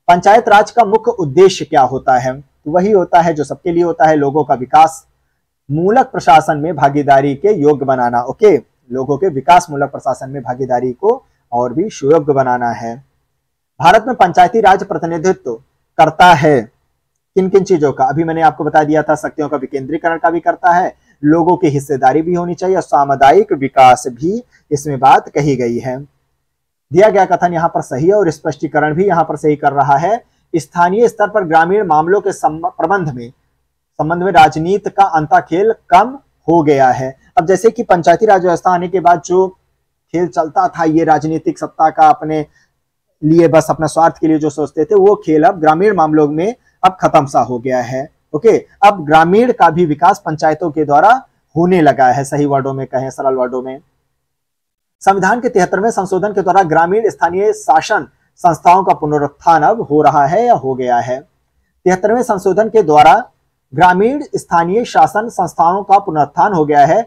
पंचायत राज का मुख्य उद्देश्य क्या होता है? तो वही होता है जो सबके लिए होता है, लोगों का विकास मूलक प्रशासन में भागीदारी के योग्य बनाना। ओके, लोगों के विकास मूलक प्रशासन में भागीदारी को और भी सुयोग्य बनाना है। भारत में पंचायती राज प्रतिनिधित्व करता है किन किन चीजों का? अभी मैंने आपको बता दिया था, शक्तियों का विकेंद्रीकरण का भी करता है, लोगों की हिस्सेदारी भी होनी चाहिए, और सामुदायिक विकास भी इसमें बात कही गई है। दिया गया कथन यहाँ पर सही है, और स्पष्टीकरण भी यहाँ पर सही कर रहा है। स्थानीय स्तर पर ग्रामीण मामलों के संबंध में राजनीति का अंताखेल कम हो गया है। अब जैसे कि पंचायती राज व्यवस्था आने के बाद जो खेल चलता था, ये राजनीतिक सत्ता का अपने लिए, बस अपने स्वार्थ के लिए जो सोचते थे, वो खेल अब ग्रामीण मामलों में अब खत्म सा हो गया है। ओके, अब ग्रामीण का भी विकास पंचायतों के द्वारा होने लगा है, सही वर्डों में कहें, सरल वर्डों में। संविधान के 73वें संशोधन के द्वारा ग्रामीण स्थानीय शासन संस्थाओं का पुनरुत्थान अब हो रहा है या हो गया है। 73वें संशोधन के द्वारा ग्रामीण स्थानीय शासन संस्थाओं का पुनरुत्थान हो गया है।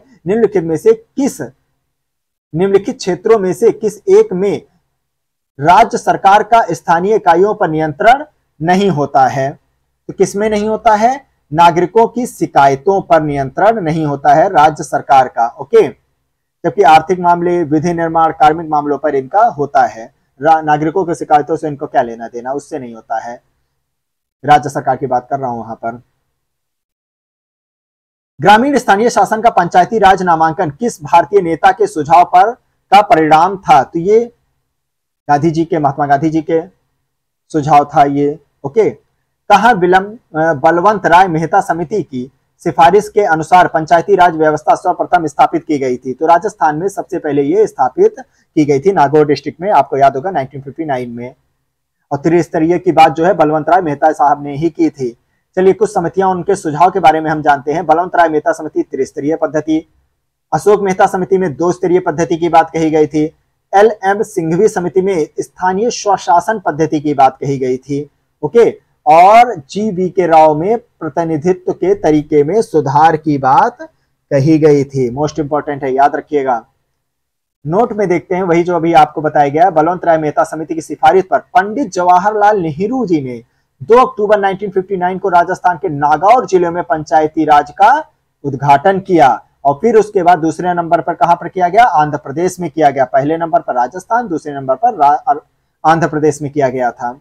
निम्नलिखित क्षेत्रों में से किस एक में राज्य सरकार का स्थानीय इकाइयों पर नियंत्रण नहीं होता है? तो किसमें नहीं होता है? नागरिकों की शिकायतों पर नियंत्रण नहीं होता है राज्य सरकार का। ओके, जबकि आर्थिक मामले, विधि निर्माण, कार्मिक मामलों पर इनका होता है। नागरिकों की शिकायतों से इनको क्या लेना देना, उससे नहीं होता है। राज्य सरकार की बात कर रहा हूं वहां पर। ग्रामीण स्थानीय शासन का पंचायती राज नामांकन किस भारतीय नेता के सुझाव पर का परिणाम था? तो ये गांधी जी के, महात्मा गांधी जी के सुझाव था ये। ओके, कहां बलवंत राय मेहता समिति की सिफारिश के अनुसार पंचायती राज व्यवस्था सर्वप्रथम स्थापित की गई थी? तो राजस्थान में सबसे पहले ये स्थापित की गई थी, नागौर डिस्ट्रिक्ट में, आपको याद होगा 1959 में। और त्रिस्तरीय की बात जो है बलवंत राय मेहता साहब ने ही की थी। चलिए कुछ समितियां, उनके सुझाव के बारे में हम जानते हैं। बलवंत राय मेहता समिति त्रिस्तरीय पद्धति, अशोक मेहता समिति में 2 स्तरीय पद्धति की बात कही गई थी, LM सिंघवी समिति में स्थानीय स्वशासन पद्धति की बात कही गई थी। ओके, और GV राव में प्रतिनिधित्व के तरीके में सुधार की बात कही गई थी। मोस्ट इंपॉर्टेंट है, याद रखिएगा। नोट में देखते हैं वही जो अभी आपको बताया गया। बलवंत राय मेहता समिति की सिफारिश पर पंडित जवाहरलाल नेहरू जी ने 2 अक्टूबर 1959 को राजस्थान के नागौर जिले में पंचायती राज का उद्घाटन किया। और फिर उसके बाद दूसरे नंबर पर कहां पर किया गया? आंध्र प्रदेश में किया गया। पहले नंबर पर राजस्थान, दूसरे नंबर पर आंध्र प्रदेश में किया गया था।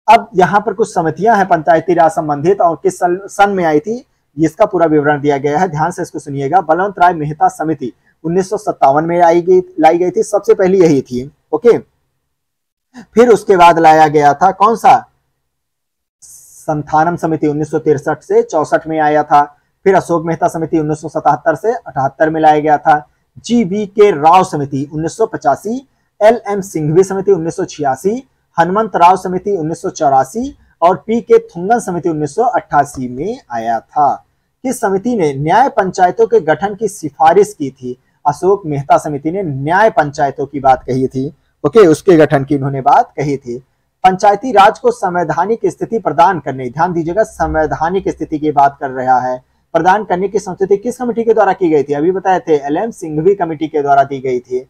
अब यहाँ पर कुछ समितियां हैं पंचायती राज संबंधित, और किस सन में आई थी इसका पूरा विवरण दिया गया है, ध्यान से इसको सुनिएगा। बलवंत राय मेहता समिति 1957 में लाई गई थी, सबसे पहली यही थी। ओके, फिर उसके बाद लाया गया था कौन सा? संथानम समिति 1963 से 64 में आया था। फिर अशोक मेहता समिति 1977 से 78 में लाया गया था। GV राव समिति 1985, LM सिंघवी समिति 1986, हनुमंत राव समिति 1984 और PK थुंगन समिति 1988 में आया था। किस समिति ने न्याय पंचायतों के गठन की सिफारिश की थी? अशोक मेहता समिति ने न्याय पंचायतों की बात कही थी। ओके, उसके गठन की उन्होंने बात कही थी। पंचायती राज को संवैधानिक स्थिति प्रदान करने, ध्यान दीजिएगा, संवैधानिक स्थिति की बात कर रहा है, प्रदान करने की संस्तुति किस कमेटी के द्वारा की गई थी? अभी बताए थे, LM सिंघवी कमेटी के द्वारा दी गई थी।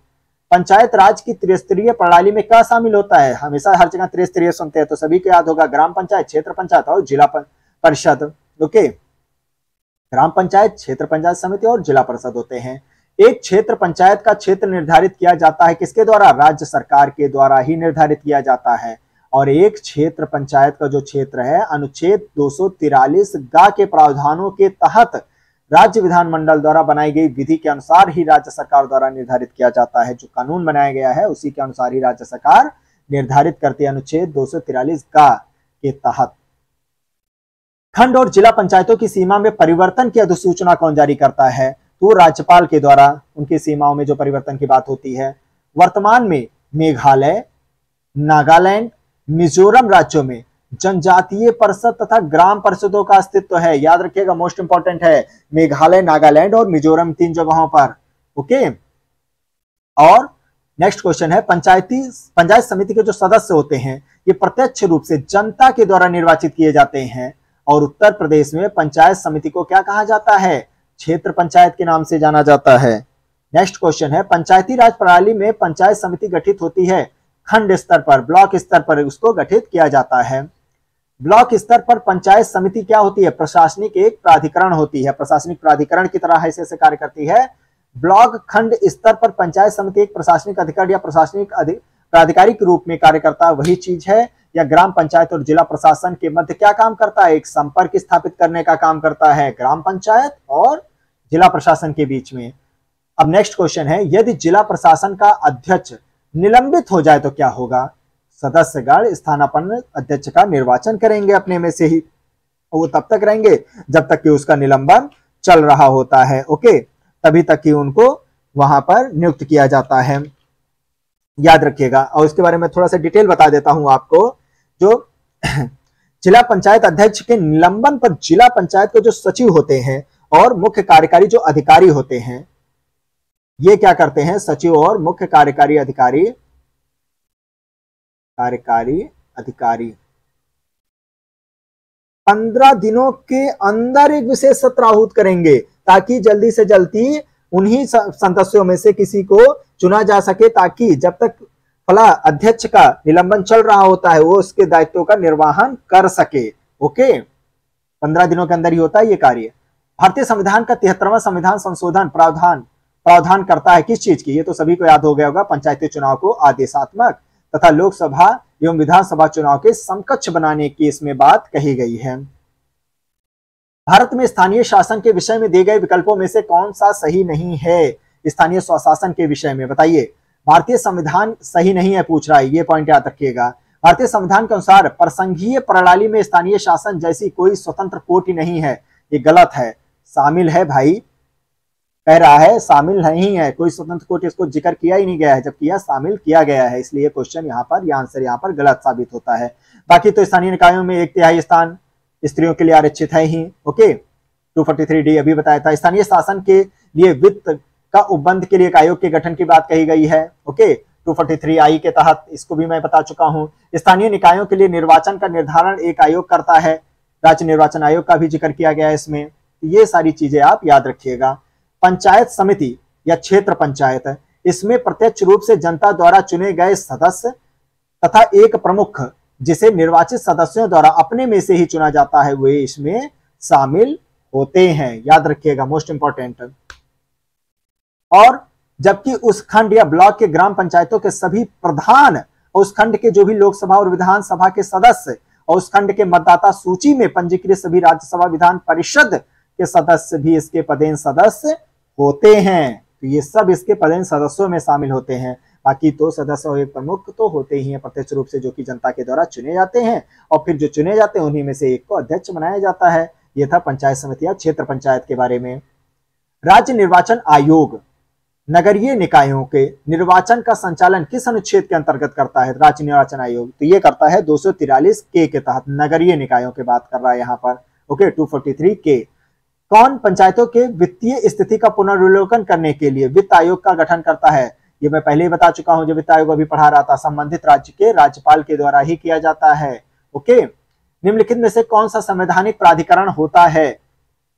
पंचायत राज की त्रिस्तरीय प्रणाली में क्या शामिल होता है? हमेशा हर जगह त्रिस्तरीय सुनते हैं तो सभी को याद होगा, ग्राम पंचायत, क्षेत्र पंचायत और जिला परिषद। ओके, ग्राम पंचायत, क्षेत्र पंचायत समिति और जिला परिषद होते हैं। एक क्षेत्र पंचायत का क्षेत्र निर्धारित किया जाता है किसके द्वारा? राज्य सरकार के द्वारा ही निर्धारित किया जाता है। और एक क्षेत्र पंचायत का जो क्षेत्र है, अनुच्छेद 243 गा के प्रावधानों के तहत राज्य विधानमंडल द्वारा बनाई गई विधि के अनुसार ही राज्य सरकार द्वारा निर्धारित किया जाता है। जो कानून बनाया गया है उसी के अनुसार ही राज्य सरकार निर्धारित करती है, अनुच्छेद 243 गा के तहत। खंड और जिला पंचायतों की सीमा में परिवर्तन की अधिसूचना कौन जारी करता है? तो राज्यपाल के द्वारा उनकी सीमाओं में जो परिवर्तन की बात होती है। वर्तमान में मेघालय, नागालैंड, मिजोरम राज्यों में जनजातीय परिषद तथा ग्राम परिषदों का अस्तित्व है। याद रखिएगा, मोस्ट इंपॉर्टेंट है, मेघालय, नागालैंड और मिजोरम 3 जगहों पर। ओके, और नेक्स्ट क्वेश्चन है, पंचायत समिति के जो सदस्य होते हैं ये प्रत्यक्ष रूप से जनता के द्वारा निर्वाचित किए जाते हैं। और उत्तर प्रदेश में पंचायत समिति को क्या कहा जाता है? क्षेत्र पंचायत के नाम से जाना जाता है। नेक्स्ट क्वेश्चन है, पंचायती राज प्रणाली में पंचायत समिति गठित होती है खंड स्तर पर, ब्लॉक स्तर पर उसको गठित किया जाता है। ब्लॉक स्तर पर पंचायत समिति क्या होती है? प्रशासनिक एक प्राधिकरण होती है, प्रशासनिक प्राधिकरण की तरह हैसियत से कार्य करती है। ब्लॉक खंड स्तर पर पंचायत समिति एक प्रशासनिक अधिकारी या प्रशासनिक प्राधिकारी के रूप में कार्य करता है, वही चीज है। या ग्राम पंचायत और जिला प्रशासन के मध्य क्या काम करता है? एक संपर्क स्थापित करने का काम करता है, ग्राम पंचायत और जिला प्रशासन के बीच में। अब नेक्स्ट क्वेश्चन है, यदि जिला प्रशासन का अध्यक्ष निलंबित हो जाए तो क्या होगा? सदस्यगण स्थानापन्न अध्यक्ष का निर्वाचन करेंगे अपने में से ही, वो तब तक रहेंगे जब तक कि उसका निलंबन चल रहा होता है। ओके, तभी तक कि उनको वहां पर नियुक्त किया जाता है, याद रखिएगा। और इसके बारे में थोड़ा सा डिटेल बता देता हूं आपको। जो जिला पंचायत अध्यक्ष के निलंबन पर जिला पंचायत के जो सचिव होते हैं और मुख्य कार्यकारी जो अधिकारी होते हैं, ये क्या करते हैं? सचिव और मुख्य कार्यकारी अधिकारी 15 दिनों के अंदर एक विशेष सत्र आहूत करेंगे ताकि जल्दी से जल्दी उन्हीं सदस्यों में से किसी को चुना जा सके, ताकि जब तक फला अध्यक्ष का निलंबन चल रहा होता है वो उसके दायित्वों का निर्वहन कर सके। ओके, 15 दिनों के अंदर ही होता है ये कार्य। भारतीय संविधान का 73वां संविधान संशोधन प्रावधान करता है किस चीज की? ये तो सभी को याद हो गया होगा, पंचायती चुनाव को आदेशात्मक तथा लोकसभा एवं विधानसभा चुनाव के समकक्ष बनाने की इसमें बात कही गई है। भारत में स्थानीय शासन के विषय में दिए गए विकल्पों में से कौन सा सही नहीं है? स्थानीय स्वशासन के विषय में बताइए। भारतीय संविधान सही नहीं है पूछ रहा है, ये पॉइंट याद रखिएगा। भारतीय संविधान के अनुसार परसंघीय प्रणाली में स्थानीय शासन जैसी कोई स्वतंत्र कोटि नहीं है, ये गलत है। शामिल है भाई, कह रहा है शामिल नहीं है, कोई स्वतंत्र कोटि इसको जिक्र किया ही नहीं गया है, जब किया शामिल किया गया है, इसलिए क्वेश्चन यहाँ पर ये आंसर यहाँ पर गलत साबित होता है। बाकी तो स्थानीय निकायों में 1/3 स्थान स्त्रियों के लिए आरक्षित है ही। ओके, 243D अभी बताया था। स्थानीय शासन के लिए वित्त का उपबंध के लिए एक आयोग के गठन की बात कही गई है। ओके, 243I के तहत इसको भी मैं बता चुका हूं। स्थानीय निकायों के लिए निर्वाचन का निर्धारण एक आयोग करता है, राज्य निर्वाचन आयोग का भी जिक्र किया गया है इसमें। ये सारी चीजें आप याद रखिएगा। पंचायत समिति या क्षेत्र पंचायत, इसमें प्रत्यक्ष रूप से जनता द्वारा चुने गए सदस्य तथा एक प्रमुख जिसे निर्वाचित सदस्यों द्वारा अपने में से ही चुना जाता है, वे इसमें शामिल होते हैं, याद रखिएगा, मोस्ट इंपॉर्टेंट। और जबकि उस खंड या ब्लॉक के ग्राम पंचायतों के सभी प्रधान और उस खंड के जो भी लोकसभा और विधानसभा के सदस्य और उस खंड के मतदाता सूची में पंजीकृत सभी राज्यसभा विधान परिषद के सदस्य भी इसके पदेन सदस्य होते हैं। तो ये सब इसके पदेन सदस्यों में शामिल होते हैं। बाकी तो सदस्य और एक प्रमुख तो होते ही हैं प्रत्यक्ष रूप से, जो कि जनता के द्वारा चुने जाते हैं, और फिर जो चुने जाते हैं उन्हीं में से एक को अध्यक्ष बनाया जाता है। यह था पंचायत समिति या क्षेत्र पंचायत के बारे में। राज्य निर्वाचन आयोग नगरीय निकायों के निर्वाचन का संचालन किस अनुच्छेद के अंतर्गत करता है? राज्य निर्वाचन आयोग तो ये करता है 243K के तहत, नगरीय निकायों की बात कर रहा है यहाँ पर। Okay, 243K। कौन पंचायतों के वित्तीय स्थिति का पुनर्विलोकन करने के लिए वित्त आयोग का गठन करता है? ये मैं पहले ही बता चुका हूं, जो वित्त आयोग अभी पढ़ा रहा था, संबंधित राज्य के राज्यपाल के द्वारा ही किया जाता है। ओके, निम्नलिखित में से कौन सा संवैधानिक प्राधिकरण होता है?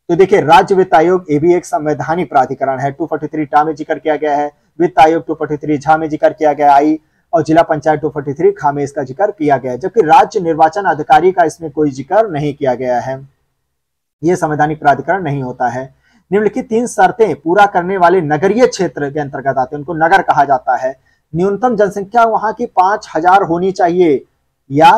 तो देखिए, राज्य वित्त आयोग ये भी एक संवैधानिक प्राधिकरण है। 243 में जिक्र किया गया है, वित्त आयोग 243 में जिक्र किया गया आई, और जिला पंचायत 243 में इसका जिक्र किया गया है। जबकि राज्य निर्वाचन अधिकारी का इसमें कोई जिक्र नहीं किया गया है, यह संवैधानिक प्राधिकरण नहीं होता है। निम्नलिखित 3 शर्तें पूरा करने वाले नगरीय क्षेत्र के अंतर्गत आते हैं, उनको नगर कहा जाता है। न्यूनतम जनसंख्या वहां की 5000 होनी चाहिए, या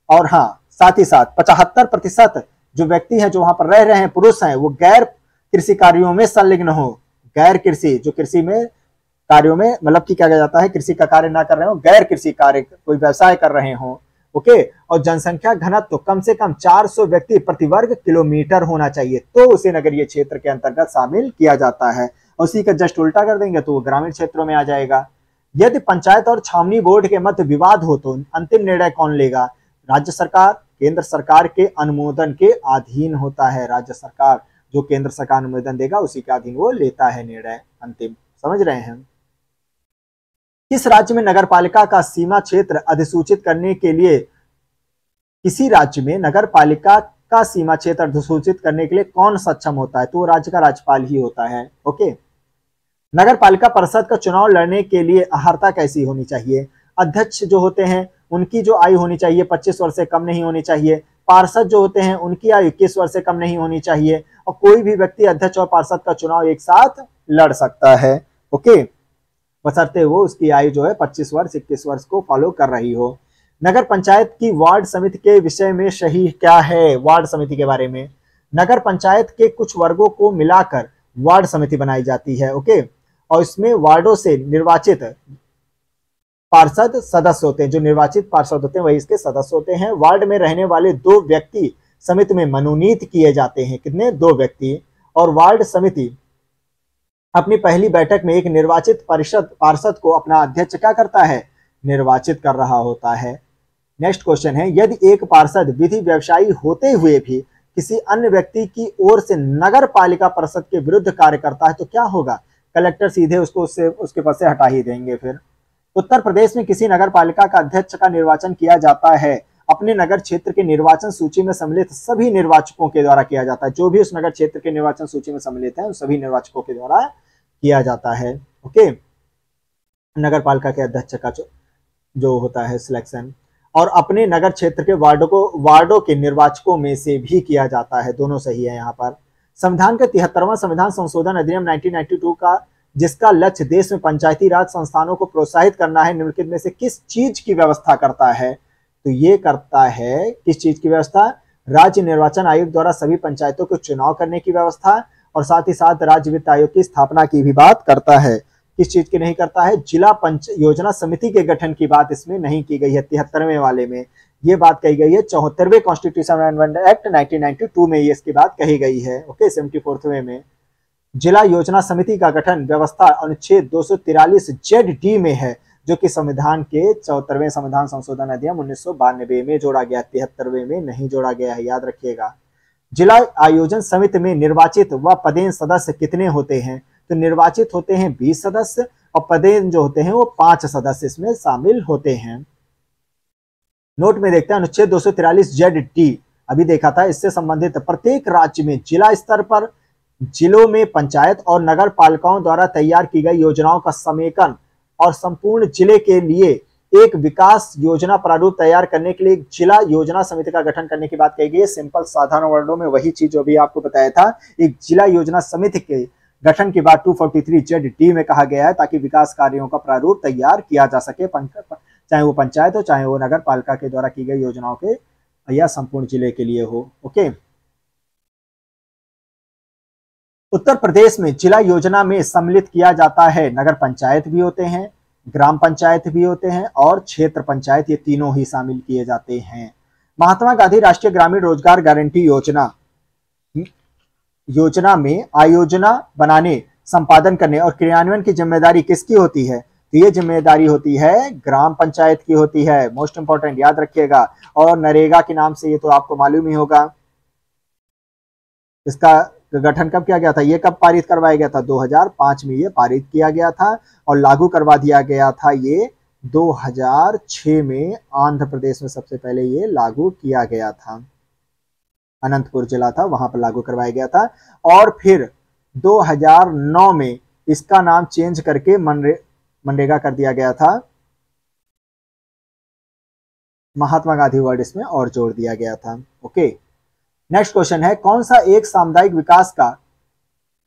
और हाँ, साथ ही साथ 75% जो व्यक्ति हैं जो वहां पर रह रहे हैं, पुरुष हैं, वो गैर कृषि कार्यों में संलग्न हो। गैर कृषि, जो कृषि में कार्यों में मतलब कि क्या कहा जाता है, कृषि का कार्य ना कर रहे हो, गैर कृषि कार्य कोई व्यवसाय कर रहे हो। ओके, और जनसंख्या घनत्व तो कम से कम 400 व्यक्ति प्रति वर्ग किलोमीटर होना चाहिए, तो उसे नगरीय क्षेत्र के अंतर्गत शामिल किया जाता है। उसी का जस्ट उल्टा कर देंगे तो वो ग्रामीण क्षेत्रों में आ जाएगा। यदि पंचायत और छावनी बोर्ड के मध्य विवाद हो तो अंतिम निर्णय कौन लेगा? राज्य सरकार केंद्र सरकार के अनुमोदन के अधीन होता है। राज्य सरकार जो केंद्र सरकार अनुमोदन देगा उसी के अधीन वो लेता है निर्णय अंतिम। समझ रहे हैं? किस राज्य में नगरपालिका का सीमा क्षेत्र अधिसूचित करने के लिए, किसी राज्य में नगरपालिका का सीमा क्षेत्र अधिसूचित करने के लिए कौन सक्षम होता है? तो राज्य का राज्यपाल ही होता है। ओके, नगरपालिका परिषद का चुनाव लड़ने के लिए अर्हता कैसी होनी चाहिए? अध्यक्ष जो होते हैं उनकी जो आयु होनी चाहिए 25 वर्ष से कम नहीं होनी चाहिए। पार्षद जो होते हैं उनकी आयु 21 वर्ष से कम नहीं होनी चाहिए, और कोई भी व्यक्ति अध्यक्ष और पार्षद का चुनाव एक साथ लड़ सकता है। ओके, बशर्ते वो उसकी आयु जो है 25 वर्ष 21 वर्ष को फॉलो कर रही हो। नगर पंचायत की वार्ड समिति के विषय में सही क्या है? वार्ड समिति के बारे में, नगर पंचायत के कुछ वर्गों को मिलाकर वार्ड समिति बनाई जाती है। ओके, और इसमें वार्डों से निर्वाचित पार्षद सदस्य होते हैं, जो निर्वाचित पार्षद होते हैं वही इसके सदस्य होते हैं। वार्ड में रहने वाले 2 व्यक्ति समिति में मनोनीत किए जाते हैं। कितने? 2 व्यक्ति। और वार्ड समिति अपनी पहली बैठक में एक निर्वाचित पार्षद को अपना अध्यक्ष क्या करता है? निर्वाचित कर रहा होता है। नेक्स्ट क्वेश्चन है, यदि एक पार्षद विधि व्यवसायी होते हुए भी किसी अन्य व्यक्ति की ओर से नगर पालिका परिषद के विरुद्ध कार्य करता है तो क्या होगा? कलेक्टर सीधे उसको उसके पद से हटा ही देंगे। फिर उत्तर प्रदेश में किसी नगर पालिका का अध्यक्ष का निर्वाचन किया जाता है अपने नगर क्षेत्र के निर्वाचन सूची में सम्मिलित सभी निर्वाचकों के द्वारा किया जाता है। जो भी उस नगर क्षेत्र के निर्वाचन सूची में सम्मिलित है उन सभी निर्वाचकों के द्वारा किया जाता है। ओके, नगर पालिका के अध्यक्ष का जो होता है सिलेक्शन। और अपने नगर क्षेत्र के वार्डों के निर्वाचकों में से भी किया जाता है। दोनों सही है यहाँ पर। संविधान का 73वां संविधान संशोधन अधिनियम 1992 का जिसका लक्ष्य देश में पंचायती राज संस्थानों को प्रोत्साहित करना है, निम्नलिखित में से किस चीज की व्यवस्था करता है? तो ये करता है किस चीज की व्यवस्था? राज्य निर्वाचन आयोग द्वारा सभी पंचायतों को चुनाव करने की व्यवस्था, और साथ ही साथ राज्य वित्त आयोग की स्थापना की भी बात करता है। किस चीज की नहीं करता है? जिला पंच योजना समिति के गठन की बात इसमें नहीं की गई है। 73वें वाले में ये बात कही गई है। 74वें कॉन्स्टिट्यूशन अमेंडमेंट एक्ट 1992 में ये इसकी बात कही गई है। ओके, 74वें में जिला योजना समिति का गठन व्यवस्था अनुच्छेद 243 ZD में है, जो कि संविधान के 74वें संविधान संशोधन अधिनियम 1992 में जोड़ा गया, 73वें में नहीं जोड़ा गया है, याद रखिएगा। जिला आयोजन समिति में निर्वाचित व पदेन सदस्य कितने होते हैं? तो निर्वाचित होते हैं 20 सदस्य और पदेन जो होते हैं वो 5 सदस्य इसमें शामिल होते हैं। नोट में देखते हैं अनुच्छेद 243 ZD अभी देखा था। इससे संबंधित प्रत्येक राज्य में जिला स्तर पर जिलों में पंचायत और नगर पालिकाओं द्वारा तैयार की गई योजनाओं का समेकन और संपूर्ण जिले के लिए एक विकास योजना प्रारूप तैयार करने के लिए एक जिला योजना समिति का गठन करने की बात कही गई है। सिंपल साधारण वर्डों में वही चीज जो भी आपको बताया था, एक जिला योजना समिति के गठन की बात 243 ZD में कहा गया है, ताकि विकास कार्यों का प्रारूप तैयार किया जा सके, चाहे वो पंचायत हो चाहे वो नगर पालिका के द्वारा की गई योजनाओं के या संपूर्ण जिले के लिए हो। ओके, उत्तर प्रदेश में जिला योजना में सम्मिलित किया जाता है नगर पंचायत भी होते हैं, ग्राम पंचायत भी होते हैं और क्षेत्र पंचायत, ये तीनों ही शामिल किए जाते हैं। महात्मा गांधी राष्ट्रीय ग्रामीण रोजगार गारंटी योजना में आयोजना बनाने, संपादन करने और क्रियान्वयन की जिम्मेदारी किसकी होती है? तो ये जिम्मेदारी होती है ग्राम पंचायत की होती है। मोस्ट इंपॉर्टेंट, याद रखिएगा। और नरेगा के नाम से ये तो आपको मालूम ही होगा। इसका गठन कब किया गया था? ये कब पारित करवाया गया था? 2005 में ये पारित किया गया था और लागू करवा दिया गया था ये 2006 में। आंध्र प्रदेश में सबसे पहले ये लागू किया गया था। अनंतपुर जिला था, वहां पर लागू करवाया गया था। और फिर 2009 में इसका नाम चेंज करके मनरेगा कर दिया गया था। महात्मा गांधी वर्ड इसमें और जोड़ दिया गया था। ओके, नेक्स्ट क्वेश्चन है, कौन सा एक सामुदायिक विकास का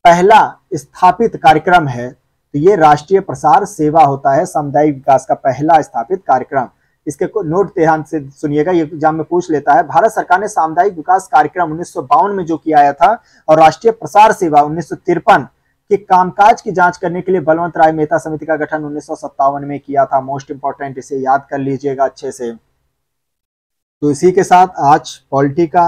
पहला स्थापित कार्यक्रम है? तो ये राष्ट्रीय प्रसार सेवा होता है, सामुदायिक विकास का पहला स्थापित कार्यक्रम। इसके नोट ध्यान से सुनिएगा, ये एग्जाम में पूछ लेता है। भारत सरकार ने सामुदायिक विकास कार्यक्रम 1952 में जो किया था और राष्ट्रीय प्रसार सेवा 1953 के कामकाज की जांच करने के लिए बलवंत राय मेहता समिति का गठन 1957 में किया था। मोस्ट इंपॉर्टेंट, इसे याद कर लीजिएगा अच्छे से। तो इसी के साथ आज पॉलिटी का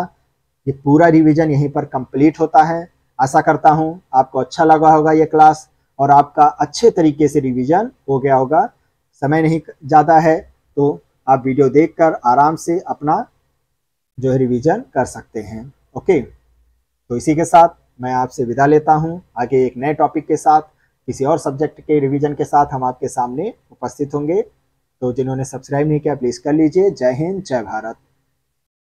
ये पूरा रिवीजन यहीं पर कंप्लीट होता है। आशा करता हूं आपको अच्छा लगा होगा ये क्लास और आपका अच्छे तरीके से रिवीजन हो गया होगा। समय नहीं ज़्यादा है तो आप वीडियो देखकर आराम से अपना जो है रिवीजन कर सकते हैं। ओके, तो इसी के साथ मैं आपसे विदा लेता हूं। आगे एक नए टॉपिक के साथ, किसी और सब्जेक्ट के रिवीजन के साथ हम आपके सामने उपस्थित होंगे। तो जिन्होंने सब्सक्राइब नहीं किया प्लीज़ कर लीजिए। जय हिंद, जय भारत।